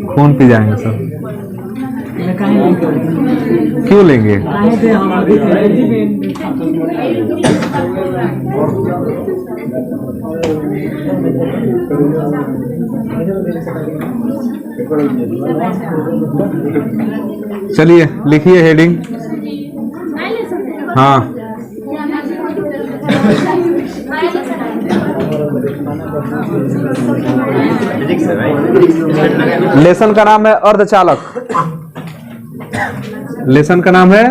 खून पी जाएंगे सब। क्यों लेंगे? चलिए लिखिए हेडिंग। हाँ, लेसन का नाम है अर्धचालक। लेसन का नाम है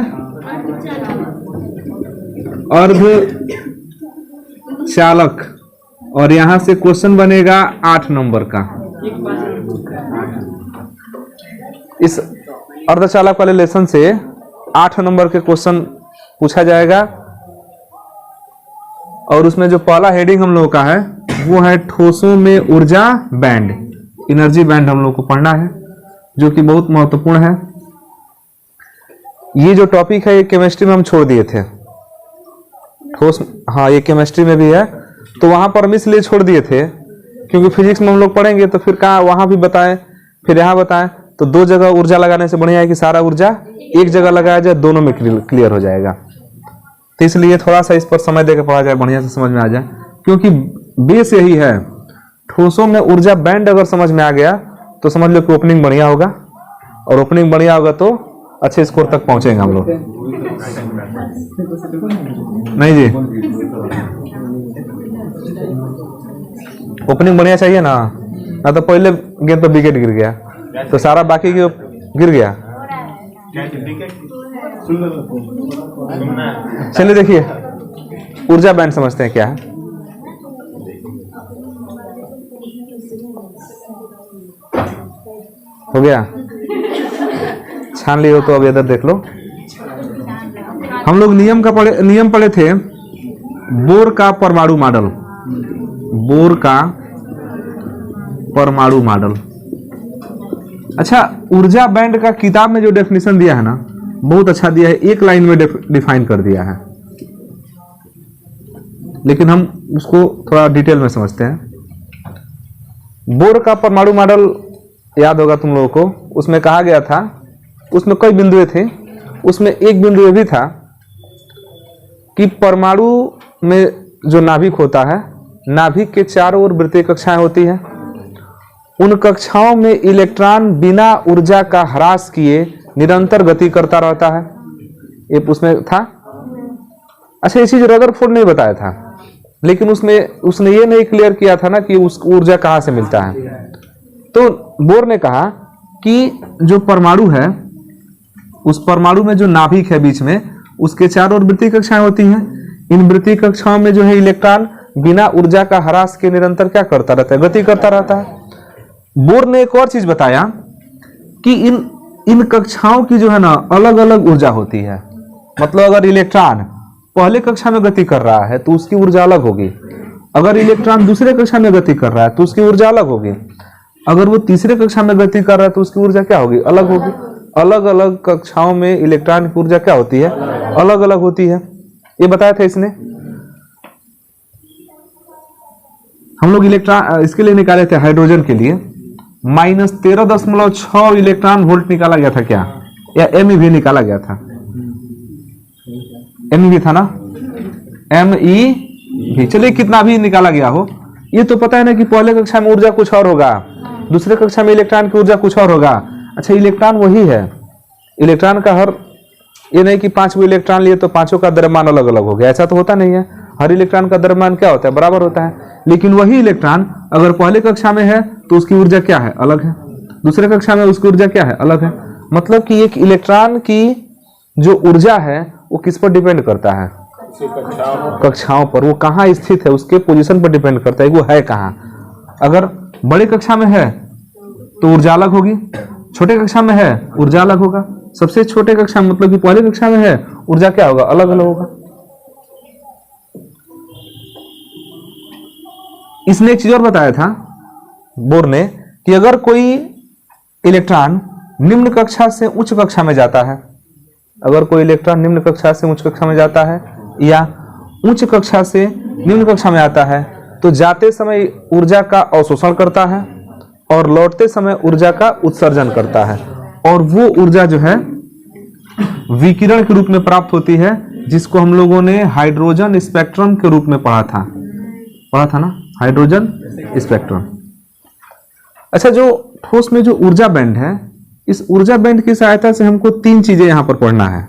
अर्धचालक, और यहां से क्वेश्चन बनेगा 8 नंबर का। इस अर्धचालक वाले लेसन से 8 नंबर के क्वेश्चन पूछा जाएगा, और उसमें जो पहला हेडिंग हम लोगों का है वो है ठोसों में ऊर्जा बैंड, एनर्जी बैंड हम लोग को पढ़ना है, जो कि बहुत महत्वपूर्ण है। ये जो टॉपिक है ये केमिस्ट्री में हम छोड़ दिए थे। ठोस, हाँ ये केमिस्ट्री में भी है, तो वहां पर हम इसलिए छोड़ दिए थे क्योंकि फिजिक्स में हम लोग पढ़ेंगे तो फिर कहा वहां भी बताएं फिर यहाँ बताएं, तो 2 जगह ऊर्जा लगाने से बढ़िया है कि सारा ऊर्जा एक जगह लगाया जाए, दोनों में क्लियर हो जाएगा। तो इसलिए थोड़ा सा इस पर समय देकर पढ़ा जाए, बढ़िया से समझ में आ जाए, क्योंकि बेस यही है। ठोसों में ऊर्जा बैंड अगर समझ में आ गया तो समझ लो कि ओपनिंग बढ़िया होगा, और ओपनिंग बढ़िया होगा तो अच्छे स्कोर तक पहुंचेंगे हम लोग। नहीं जी, ओपनिंग बढ़िया चाहिए ना, ना तो पहले गेंद पर विकेट गिर गया तो सारा बाकी के गिर गया। चलिए देखिए ऊर्जा बैंड समझते हैं क्या है। हो गया, छान लिए हो तो अब इधर देख लो। हम लोग नियम पढ़े थे बोर का परमाणु मॉडल। बोर का परमाणु मॉडल। अच्छा, ऊर्जा बैंड का किताब में जो डेफिनेशन दिया है ना बहुत अच्छा दिया है, एक लाइन में डिफाइन कर दिया है, लेकिन हम उसको थोड़ा डिटेल में समझते हैं। बोर का परमाणु मॉडल याद होगा तुम लोगों को, उसमें कहा गया था, उसमें कई बिंदुएं थे, उसमें एक बिंदु ये भी था कि परमाणु में जो नाभिक होता है, नाभिक के चारों ओर वृत्तीय कक्षाएं होती हैं, उन कक्षाओं में इलेक्ट्रॉन बिना ऊर्जा का ह्रास किए निरंतर गति करता रहता है, ये उसमें था। अच्छा, ये चीज रदरफोर्ड ने बताया था, लेकिन उसने ये नहीं क्लियर किया था ना कि उसको ऊर्जा कहाँ से मिलता है। तो बोर ने कहा कि जो परमाणु है, उस परमाणु में जो नाभिक है बीच में, उसके चारों ओर वृत्तीय कक्षाएं होती हैं, इन वृत्तीय कक्षाओं में जो है इलेक्ट्रॉन बिना ऊर्जा का ह्रास के निरंतर क्या करता रहता है, गति करता रहता है। बोर ने एक और चीज बताया कि इन कक्षाओं की जो है ना अलग अलग ऊर्जा होती है। मतलब अगर इलेक्ट्रॉन पहले कक्षा में गति कर रहा है तो उसकी ऊर्जा अलग होगी, अगर इलेक्ट्रॉन दूसरे कक्षा में गति कर रहा है तो उसकी ऊर्जा अलग होगी, अगर वो तीसरे कक्षा में गति कर रहा है तो उसकी ऊर्जा क्या होगी, अलग होगी। अलग अलग कक्षाओं में इलेक्ट्रॉन की ऊर्जा क्या होती है, अलग अलग होती है। ये बताया था इसने। हम लोग इलेक्ट्रॉन इसके लिए निकाले थे, हाइड्रोजन के लिए -13.6 इलेक्ट्रॉन वोल्ट निकाला गया था क्या, या MeV निकाला गया था, MeV था ना, MeV। चलिए कितना भी निकाला गया हो, ये तो पता है ना कि पहले कक्षा में ऊर्जा कुछ और होगा, दूसरे कक्षा में इलेक्ट्रॉन की ऊर्जा कुछ और होगा। अच्छा, इलेक्ट्रॉन वही है, इलेक्ट्रॉन का हर, ये नहीं कि 5 वो इलेक्ट्रॉन लिए तो पांचों का द्रव्यमान अलग अलग हो गया, ऐसा तो होता नहीं है। हर इलेक्ट्रॉन का द्रव्यमान क्या होता है, बराबर होता है। लेकिन वही इलेक्ट्रॉन अगर पहले कक्षा में है तो उसकी ऊर्जा क्या है, अलग है, दूसरे कक्षा में उसकी ऊर्जा क्या है, अलग है। मतलब कि एक इलेक्ट्रॉन की जो ऊर्जा है वो किस पर डिपेंड करता है, कक्षाओं पर, वो कहाँ स्थित है उसके पोजीशन पर डिपेंड करता है, वो है कहाँ। अगर बड़े कक्षा में है तो ऊर्जा अलग होगी, छोटे कक्षा में है ऊर्जा अलग होगा, सबसे छोटे कक्षा मतलब कि पहले कक्षा में है ऊर्जा क्या होगा, अलग अलग होगा। इसने एक चीज और बताया था बोर ने कि अगर कोई इलेक्ट्रॉन निम्न कक्षा से उच्च कक्षा में जाता है, अगर कोई इलेक्ट्रॉन निम्न कक्षा से उच्च कक्षा में जाता है या उच्च कक्षा से निम्न कक्षा में आता है, तो जाते समय ऊर्जा का अवशोषण करता है और लौटते समय ऊर्जा का उत्सर्जन करता है, और वो ऊर्जा जो है विकिरण के रूप में प्राप्त होती है, जिसको हम लोगों ने हाइड्रोजन स्पेक्ट्रम के रूप में पढ़ा था ना, हाइड्रोजन स्पेक्ट्रम। अच्छा, जो ठोस में जो ऊर्जा बैंड है, इस ऊर्जा बैंड की सहायता से हमको तीन चीजें यहां पर पढ़ना है।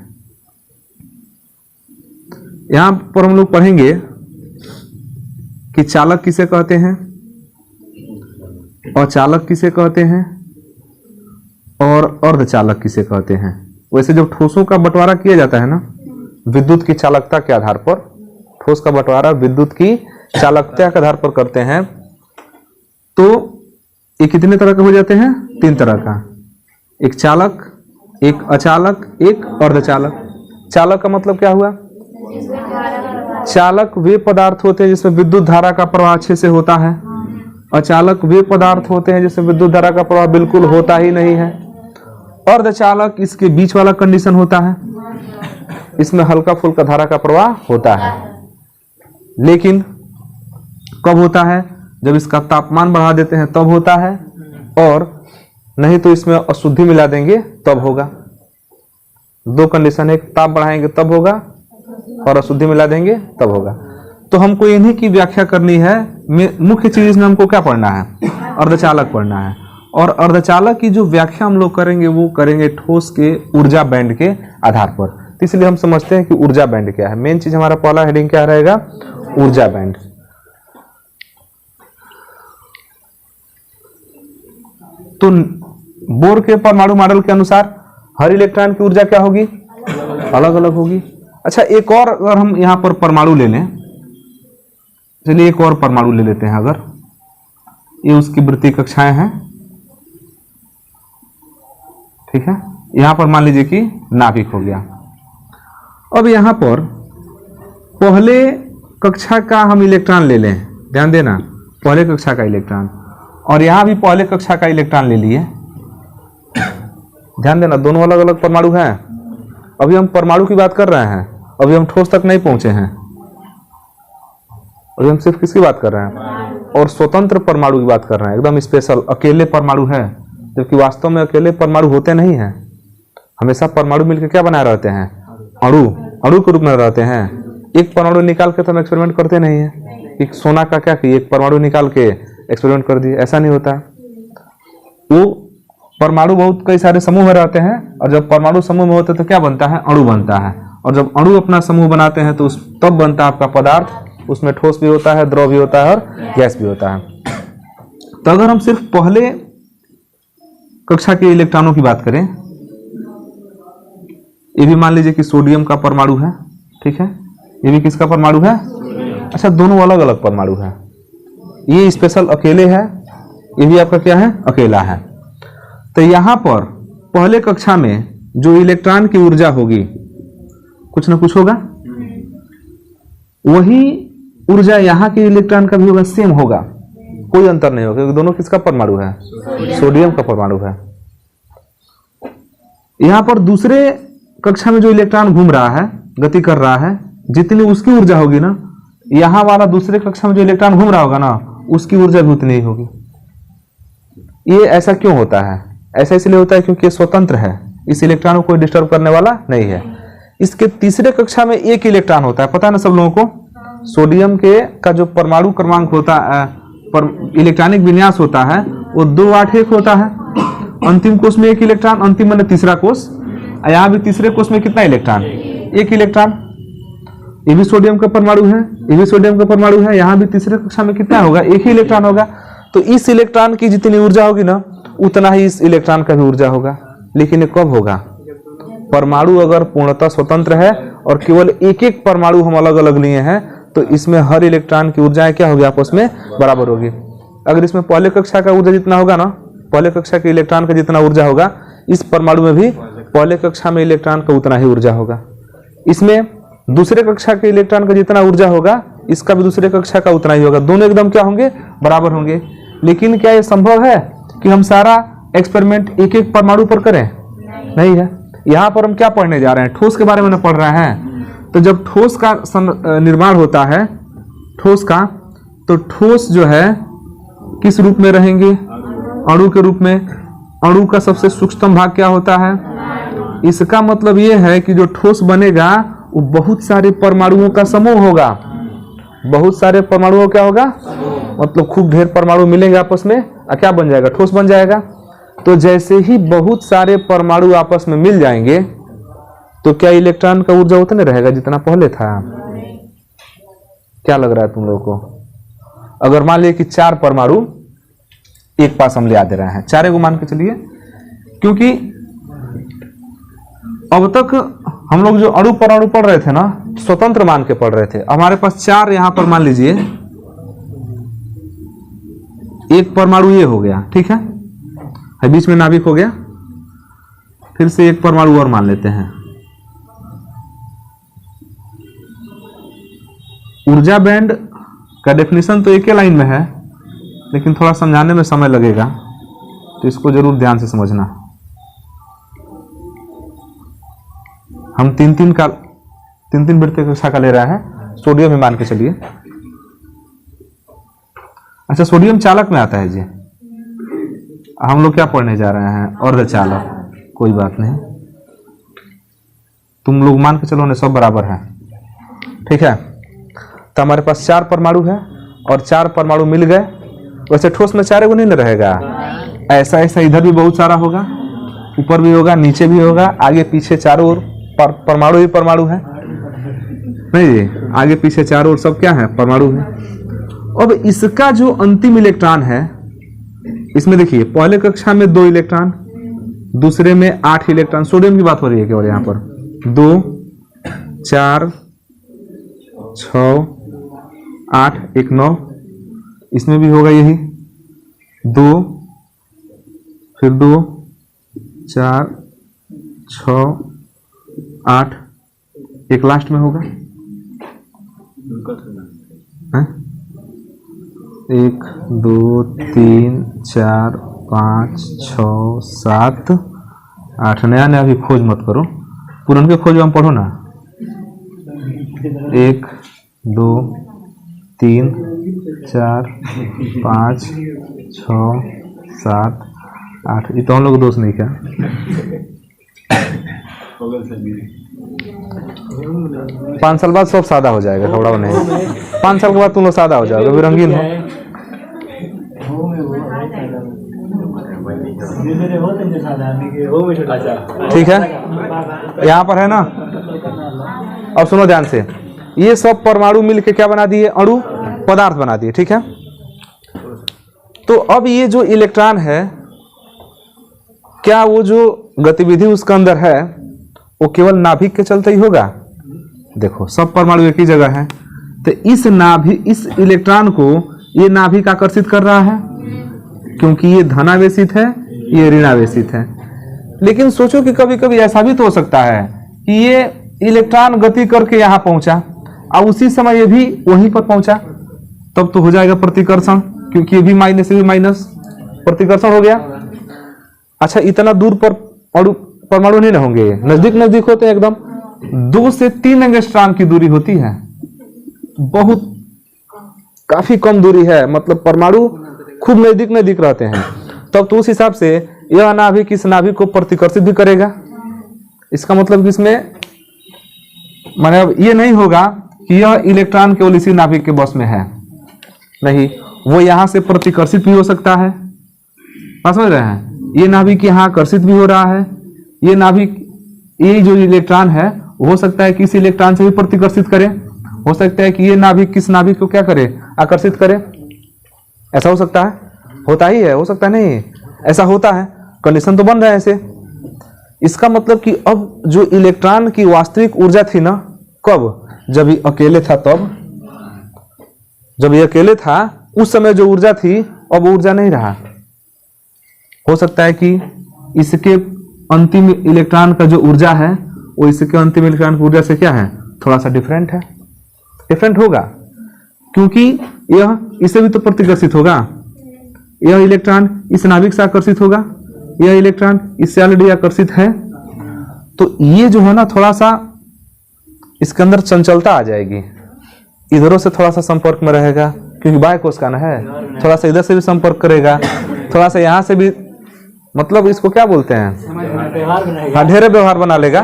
यहां पर हम लोग पढ़ेंगे कि चालक किसे कहते हैं, अचालक किसे कहते हैं, और अर्धचालक किसे कहते हैं। वैसे जब ठोसों का बंटवारा किया जाता है ना विद्युत की चालकता के आधार पर, ठोस का बंटवारा विद्युत की चालकता के आधार पर करते हैं, तो ये कितने तरह के हो जाते हैं? तीन तरह का, एक चालक, एक अचालक, एक अर्धचालक। चालक का मतलब क्या हुआ? चालक वे पदार्थ होते हैं जिसमें विद्युत धारा का प्रवाह अच्छे से होता है। अचालक वे पदार्थ होते हैं जिसमें विद्युत धारा का प्रवाह बिल्कुल होता ही नहीं है। अर्धचालक इसके बीच वाला कंडीशन होता है, इसमें हल्का फुल्का धारा का प्रवाह होता है, लेकिन कब होता है? जब इसका तापमान बढ़ा देते हैं तब होता है, और नहीं तो इसमें अशुद्धि मिला देंगे तब होगा। दो कंडीशन है, ताप बढ़ाएंगे तब होगा और अशुद्धि मिला देंगे तब होगा। तो हमको इन्हीं की व्याख्या करनी है। मुख्य चीज इसमें हमको क्या पढ़ना है? अर्धचालक पढ़ना है। और अर्धचालक की जो व्याख्या हम लोग करेंगे वो करेंगे ठोस के ऊर्जा बैंड के आधार पर। तो इसलिए हम समझते हैं कि ऊर्जा बैंड क्या है। मेन चीज हमारा पहला हेडिंग क्या रहेगा? ऊर्जा बैंड। तो बोर के परमाणु मॉडल के अनुसार हर इलेक्ट्रॉन की ऊर्जा क्या होगी? अलग अलग होगी। अच्छा, एक और अगर हम यहां पर परमाणु ले लें, चलिए एक और परमाणु ले लेते हैं। अगर ये उसकी वृत्ति कक्षाएं हैं, ठीक है, यहां पर मान लीजिए कि नाभिक हो गया। अब यहां पर पहले कक्षा का हम इलेक्ट्रॉन ले लें, ध्यान देना, पहले कक्षा का इलेक्ट्रॉन, और यहां भी पहले कक्षा का इलेक्ट्रॉन ले लिए। ध्यान देना, दोनों अलग अलग परमाणु हैं। अभी हम परमाणु की बात कर रहे हैं, अभी हम ठोस तक नहीं पहुंचे हैं। अभी हम सिर्फ किसकी बात कर रहे हैं? और स्वतंत्र परमाणु की बात कर रहे हैं, एकदम स्पेशल अकेले परमाणु है, जबकि वास्तव में अकेले परमाणु होते नहीं हैं। हमेशा परमाणु मिलकर क्या बनाए रहते हैं? अणु, अणु के रूप में रहते हैं। एक परमाणु निकाल के तो हम एक्सपेरिमेंट करते नहीं है कि सोना का क्या कि एक परमाणु निकाल के एक्सपेरिमेंट कर दिए, ऐसा नहीं होता। वो परमाणु बहुत कई सारे समूह में रहते हैं, और जब परमाणु समूह में होते हैं तो क्या बनता है? अणु बनता है। और जब अणु अपना समूह बनाते हैं तो तब बनता है आपका पदार्थ। उसमें ठोस भी होता है, द्रव भी होता है, और गैस भी होता है। तो अगर हम सिर्फ पहले कक्षा के इलेक्ट्रॉनों की बात करें, ये भी मान लीजिए कि सोडियम का परमाणु है, ठीक है, ये भी किसका परमाणु है? अच्छा, दोनों अलग अलग परमाणु है। ये स्पेशल अकेले है, ये भी आपका क्या है? अकेला है। तो यहां पर पहले कक्षा में जो इलेक्ट्रॉन की ऊर्जा होगी, कुछ ना कुछ होगा, वही ऊर्जा यहां के इलेक्ट्रॉन का भी होगा, सेम होगा, कोई अंतर नहीं होगा, क्योंकि दोनों किसका परमाणु है? सोडियम का परमाणु है। यहां पर दूसरे कक्षा में जो इलेक्ट्रॉन घूम रहा है, गति कर रहा है, जितनी उसकी ऊर्जा होगी ना, यहां वाला दूसरे कक्षा में जो इलेक्ट्रॉन घूम रहा होगा ना, उसकी ऊर्जा भी उतनी ही होगी। ये ऐसा क्यों होता है? ऐसा इसलिए होता है क्योंकि ये स्वतंत्र है, इस इलेक्ट्रॉन को कोई डिस्टर्ब करने वाला नहीं है। इसके तीसरे कक्षा में एक इलेक्ट्रॉन होता है, पता है ना सब लोगों को? सोडियम के का जो परमाणु क्रमांक होता है, इलेक्ट्रॉनिक विन्यास होता है, वो 281 होता है। अंतिम कोष में एक इलेक्ट्रॉन, अंतिम माने तीसरा कोष। यहाँ भी तीसरे कोष में कितना इलेक्ट्रॉन? एक इलेक्ट्रॉन। ये भी सोडियम का परमाणु है, ये भी सोडियम का परमाणु है। यहाँ भी तीसरे कक्षा में कितना होगा? एक ही इलेक्ट्रॉन होगा। तो इस इलेक्ट्रॉन की जितनी ऊर्जा होगी ना, उतना ही इस इलेक्ट्रॉन का भी ऊर्जा होगा। लेकिन ये कब होगा? परमाणु अगर पूर्णतः स्वतंत्र है और केवल एक एक परमाणु हम अलग अलग लिए हैं, तो इसमें हर इलेक्ट्रॉन की ऊर्जाएं क्या होगी? आपस में बराबर होगी। अगर इसमें पहले कक्षा का ऊर्जा जितना होगा ना, पहले कक्षा के इलेक्ट्रॉन का जितना ऊर्जा होगा, इस परमाणु में भी पहले कक्षा में इलेक्ट्रॉन का उतना ही ऊर्जा होगा। इसमें दूसरे कक्षा के इलेक्ट्रॉन का जितना ऊर्जा होगा, इसका भी दूसरे कक्षा का उतना ही होगा। दोनों एकदम क्या होंगे? बराबर होंगे। लेकिन क्या यह संभव है कि हम सारा एक्सपेरिमेंट एक एक परमाणु पर करें? नहीं है। यहां पर हम क्या पढ़ने जा रहे हैं? ठोस के बारे में ना पढ़ रहे हैं। तो जब ठोस का निर्माण होता है, ठोस का, तो ठोस जो है किस रूप में रहेंगे? अणु के रूप में। अणु का सबसे सूक्ष्म भाग क्या होता है? इसका मतलब यह है कि जो ठोस बनेगा वो बहुत सारे परमाणुओं का समूह होगा। बहुत सारे परमाणुओं क्या होगा? मतलब खूब ढेर परमाणु मिलेंगे आपस में, क्या बन जाएगा? ठोस बन जाएगा। तो जैसे ही बहुत सारे परमाणु आपस में मिल जाएंगे तो क्या इलेक्ट्रॉन का ऊर्जा उतना रहेगा जितना पहले था? क्या लग रहा है तुम लोगों को? अगर मान लिया कि 4 परमाणु एक पास हम ले आ दे रहे हैं, 4 को मान के चलिए, क्योंकि अब तक हम लोग जो अणु परमाणु पढ़ रहे थे ना, स्वतंत्र मान के पढ़ रहे थे। हमारे पास 4 यहां पर मान लीजिए, एक परमाणु ये हो गया, ठीक है, बीच में नाभिक हो गया, फिर से एक परमाणु और मान लेते हैं। ऊर्जा बैंड का डेफिनेशन तो एक ही लाइन में है, लेकिन थोड़ा समझाने में समय लगेगा, तो इसको जरूर ध्यान से समझना। हम 3-3 वृत्तीय कक्षा का ले रहा है, सोडियम ही मान के चलिए। अच्छा, सोडियम चालक में आता है जी। हम लोग क्या पढ़ने जा रहे हैं? अर्धचालक। कोई बात नहीं, तुम लोग मान के चलो ने सब बराबर है, ठीक है। तो हमारे पास 4 परमाणु है और 4 परमाणु मिल गए। वैसे ठोस में 4 को नहीं रहेगा, ऐसा ऐसा इधर भी बहुत सारा होगा, ऊपर भी होगा, नीचे भी होगा, आगे पीछे चारों ओर परमाणु ही परमाणु है, नहीं जी, आगे पीछे चारों ओर सब क्या है? परमाणु है। अब इसका जो अंतिम इलेक्ट्रॉन है, इसमें देखिए पहले कक्षा में 2 इलेक्ट्रॉन, दूसरे में 8 इलेक्ट्रॉन। सोडियम की बात हो रही है केवल यहां पर। 2, 4, 6, 8, 1, 9। इसमें भी होगा यही, 2, फिर 2, 4, 6, 8, एक लास्ट में होगा, 1, 2, 3, 4, 5, 6, 7, 8। नया नया अभी खोज मत करो, पुरान के खोज हम पढ़ो ना। 1, 2, 3, 4, 5, 6, 7, 8। ये तो हम लोग दोस्त नहीं क्या? 5 साल बाद सब सादा हो जाएगा, कपड़ा नहीं। 5 साल के बाद तुम लोग सादा हो जाओगे, अभी रंगीन हो। ठीक है, यहाँ पर है ना। अब सुनो ध्यान से, ये सब परमाणु मिलके क्या बना दिए? अणु पदार्थ बना दिए, ठीक है। तो अब ये जो इलेक्ट्रॉन है, क्या वो जो गतिविधि उसके अंदर है वो केवल नाभिक के चलते ही होगा? देखो सब परमाणु एक ही जगह है, तो इस इलेक्ट्रॉन को ये नाभिक आकर्षित कर रहा है, क्योंकि ये धनावेशित है, ये ऋणावेशित है। लेकिन सोचो कि कभी कभी ऐसा भी तो हो सकता है कि ये इलेक्ट्रॉन गति करके यहां पहुंचा और उसी समय ये भी वहीं पर पहुंचा, तब तो हो जाएगा प्रतिकर्षण, क्योंकि ये भी माइनस से भी माइनस, प्रतिकर्षण हो गया। अच्छा, इतना दूर पर परमाणु नहीं होंगे, नजदीक नजदीक होते हैं एकदम। 2 से 3 एंगस्ट्रॉम की दूरी होती है, बहुत काफी कम दूरी है, मतलब परमाणु खूब नजदीक नजदीक रहते हैं। तब तो उस हिसाब से यह नाभिक इस नाभिक को प्रतिकर्षित भी करेगा। इसका मतलब कि इसमें माने अब ये नहीं होगा कि यह इलेक्ट्रॉन केवल इसी नाभिक के बस में है, नहीं, वो यहां से प्रतिकर्षित भी हो सकता है। समझ रहे हैं? ये नाभिक यहाँ आकर्षित भी हो रहा है, ये नाभिक, ये जो इलेक्ट्रॉन है हो सकता है कि इस इलेक्ट्रॉन से भी प्रतिकर्षित करे, हो सकता है कि ये नाभिक किस नाभिक को क्या करे? आकर्षित करे। ऐसा हो सकता है, होता ही है, हो सकता है नहीं, ऐसा होता है, कंडीशन तो बन रहा है ऐसे। इसका मतलब कि अब जो इलेक्ट्रॉन की वास्तविक ऊर्जा थी ना, कब? जब ये अकेले था, तब जब ये अकेले था उस समय जो ऊर्जा थी अब ऊर्जा नहीं रहा। हो सकता है कि इसके अंतिम इलेक्ट्रॉन का जो ऊर्जा है वो इसके अंतिम इलेक्ट्रॉन की ऊर्जा से क्या है? थोड़ा सा डिफरेंट है, डिफरेंट होगा, क्योंकि यह इससे भी तो प्रतिकर्षित होगा। यह इलेक्ट्रॉन इस नाभिक से आकर्षित होगा, यह इलेक्ट्रॉन इससे ऑलरेडी आकर्षित है, तो ये जो है ना थोड़ा सा इसके अंदर चंचलता आ जाएगी, इधरों से थोड़ा सा संपर्क में रहेगा, क्योंकि बाह्य कोश का ना है, थोड़ा सा इधर से भी संपर्क करेगा, थोड़ा सा यहाँ से भी, मतलब इसको क्या बोलते हैं, हाँ ढेरे व्यवहार बना लेगा।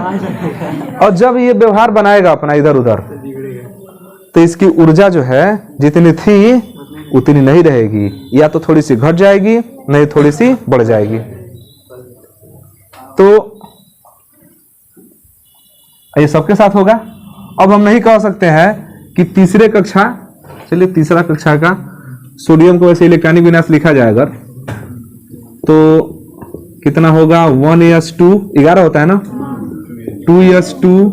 और जब ये व्यवहार बनाएगा अपना इधर उधर, तो इसकी ऊर्जा जो है जितनी थी उतनी नहीं रहेगी, या तो थोड़ी सी घट जाएगी, नहीं थोड़ी सी बढ़ जाएगी। तो ये सबके साथ होगा। अब हम नहीं कह सकते हैं कि तीसरे कक्षा, चलिए तीसरा कक्षा का सोडियम को वैसे इलेक्ट्रॉनिक विन्यास लिखा जाए अगर, तो कितना होगा 1s2, 11 होता है ना, 2s2,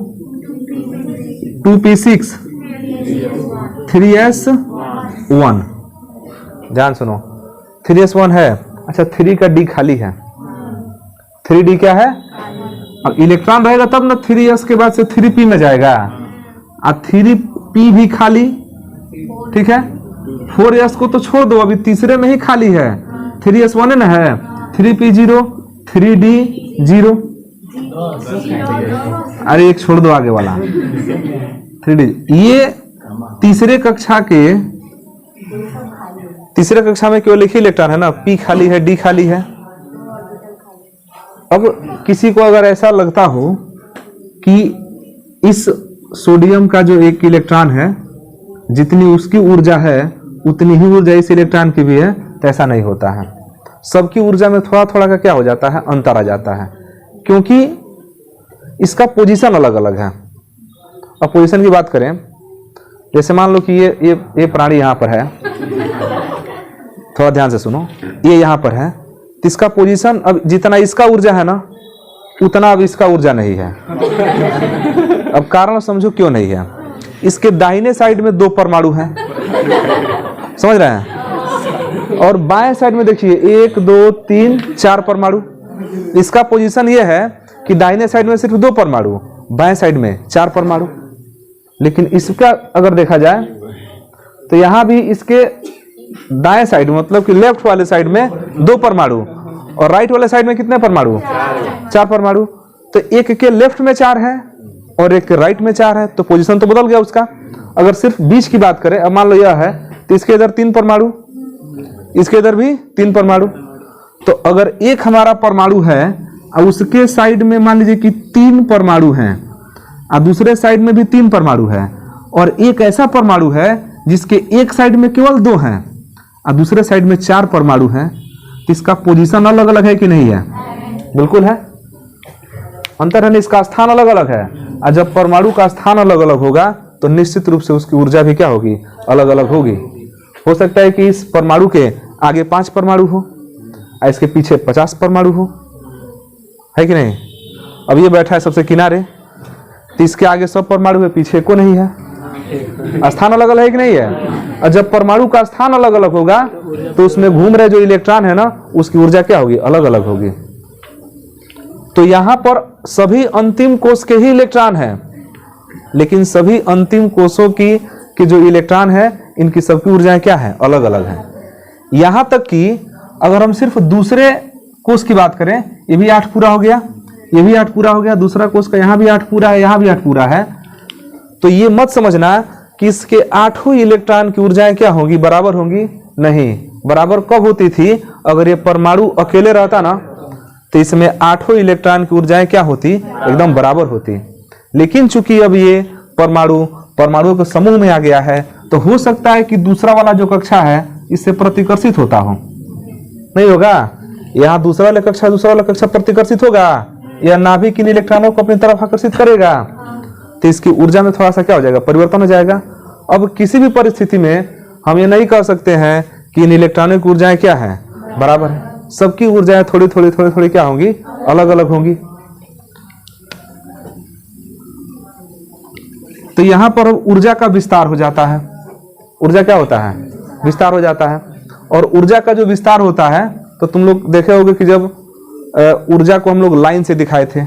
2p6, 3s1। ध्यान सुनो, 3s1 है, अच्छा 3 का डी खाली है, 3d क्या है, अब इलेक्ट्रॉन रहेगा तब ना 3s के बाद से 3p में जाएगा, और 3p भी खाली, ठीक है। 4s को तो छोड़ दो, अभी तीसरे में ही खाली है, 3s1 है ना, है 3p0, 3d0, अरे एक छोड़ दो आगे वाला 3d। ये तीसरे कक्षा में केवल एक ही इलेक्ट्रॉन है ना, p खाली है, d खाली है। अब किसी को अगर ऐसा लगता हो कि इस सोडियम का जो एक इलेक्ट्रॉन है, जितनी उसकी ऊर्जा है उतनी ही ऊर्जा इस इलेक्ट्रॉन की भी है, तो ऐसा नहीं होता है। सबकी ऊर्जा में थोड़ा थोड़ा का क्या हो जाता है, अंतर आ जाता है, क्योंकि इसका पोजीशन अलग अलग है। अब पोजीशन की बात करें, जैसे मान लो कि ये प्राणी यहाँ पर है, थोड़ा ध्यान से सुनो, ये यहाँ पर है, तो इसका पोजीशन अब जितना इसका ऊर्जा है ना उतना अब इसका ऊर्जा नहीं है। अब कारण समझो क्यों नहीं है। इसके दाहिने साइड में 2 परमाणु हैं, समझ रहे हैं, और बाएं साइड में देखिए 1 2 3 4 परमाणु। इसका पोजीशन ये है कि दाहिने साइड में सिर्फ 2 परमाणु, बाएं साइड में 4 परमाणु। लेकिन इसका अगर देखा जाए तो यहां भी इसके दाएं साइड मतलब कि लेफ्ट वाले साइड में 2 परमाणु, और राइट वाले साइड में कितने परमाणु, 4 परमाणु। तो एक के लेफ्ट में 4 है और एक के राइट में 4 है, तो पोजीशन तो बदल गया उसका। अगर सिर्फ बीच की बात करें, अब मान लो यह है, तो इसके इधर 3 परमाणु, इसके इधर भी 3 परमाणु। तो अगर एक हमारा परमाणु है और उसके साइड में मान लीजिए कि 3 परमाणु हैं, और दूसरे साइड में भी 3 परमाणु है, और एक ऐसा परमाणु है जिसके एक साइड में केवल 2 हैं और दूसरे साइड में 4 परमाणु हैं, तो इसका पोजीशन अलग अलग है कि नहीं है, बिल्कुल है, अंतर है, इसका स्थान अलग अलग है। और जब परमाणु का स्थान अलग अलग होगा तो निश्चित रूप से उसकी ऊर्जा भी क्या होगी, अलग अलग होगी। हो सकता है कि इस परमाणु के आगे 5 परमाणु हो और इसके पीछे 50 परमाणु हो, है कि नहीं। अब ये बैठा है सबसे किनारे, तो इसके आगे सब परमाणु है, पीछे को नहीं है, स्थान अलग अलग है कि नहीं है। और जब परमाणु का स्थान अलग अलग होगा तो उसमें घूम रहे जो इलेक्ट्रॉन है ना, उसकी ऊर्जा क्या होगी, अलग अलग होगी। तो यहां पर सभी अंतिम कोश के ही इलेक्ट्रॉन है, लेकिन सभी अंतिम कोशों की जो इलेक्ट्रॉन है, इनकी सबकी ऊर्जाएं क्या है, अलग अलग है। यहां तक कि अगर हम सिर्फ दूसरे कोश की बात करें, ये भी 8 पूरा हो गया, ये भी 8 पूरा हो गया, दूसरा कोश का यहाँ भी 8 पूरा है, यहाँ भी 8 पूरा है, तो ये मत समझना कि इसके 8 इलेक्ट्रॉन की ऊर्जाएं क्या होंगी, बराबर होंगी, नहीं। बराबर कब होती थी, अगर ये परमाणु अकेले रहता ना, तो इसमें 8 इलेक्ट्रॉन की ऊर्जाएं क्या होती, एकदम बराबर होती। लेकिन चूंकि अब ये परमाणुओं के समूह में आ गया है, तो हो सकता है कि दूसरा वाला जो कक्षा है इससे प्रतिकर्षित होता हो, नहीं होगा। यहाँ दूसरा वाला कक्षा प्रतिकर्षित होगा, या नाभिक इन इलेक्ट्रॉनों को अपनी तरफ आकर्षित करेगा, तो इसकी ऊर्जा में थोड़ा सा क्या हो जाएगा, परिवर्तन हो जाएगा। अब किसी भी परिस्थिति में हम ये नहीं कह सकते हैं कि इन इलेक्ट्रॉनों की ऊर्जाएं क्या है, बराबर है। सबकी ऊर्जाएं थोड़ी थोड़ी क्या होंगी, अलग अलग होंगी। तो यहां पर ऊर्जा का विस्तार हो जाता है। ऊर्जा क्या होता है, विस्तार हो जाता है। और ऊर्जा का जो विस्तार होता है, तो तुम लोग देखे होगे कि जब ऊर्जा को हम लोग लाइन से दिखाए थे,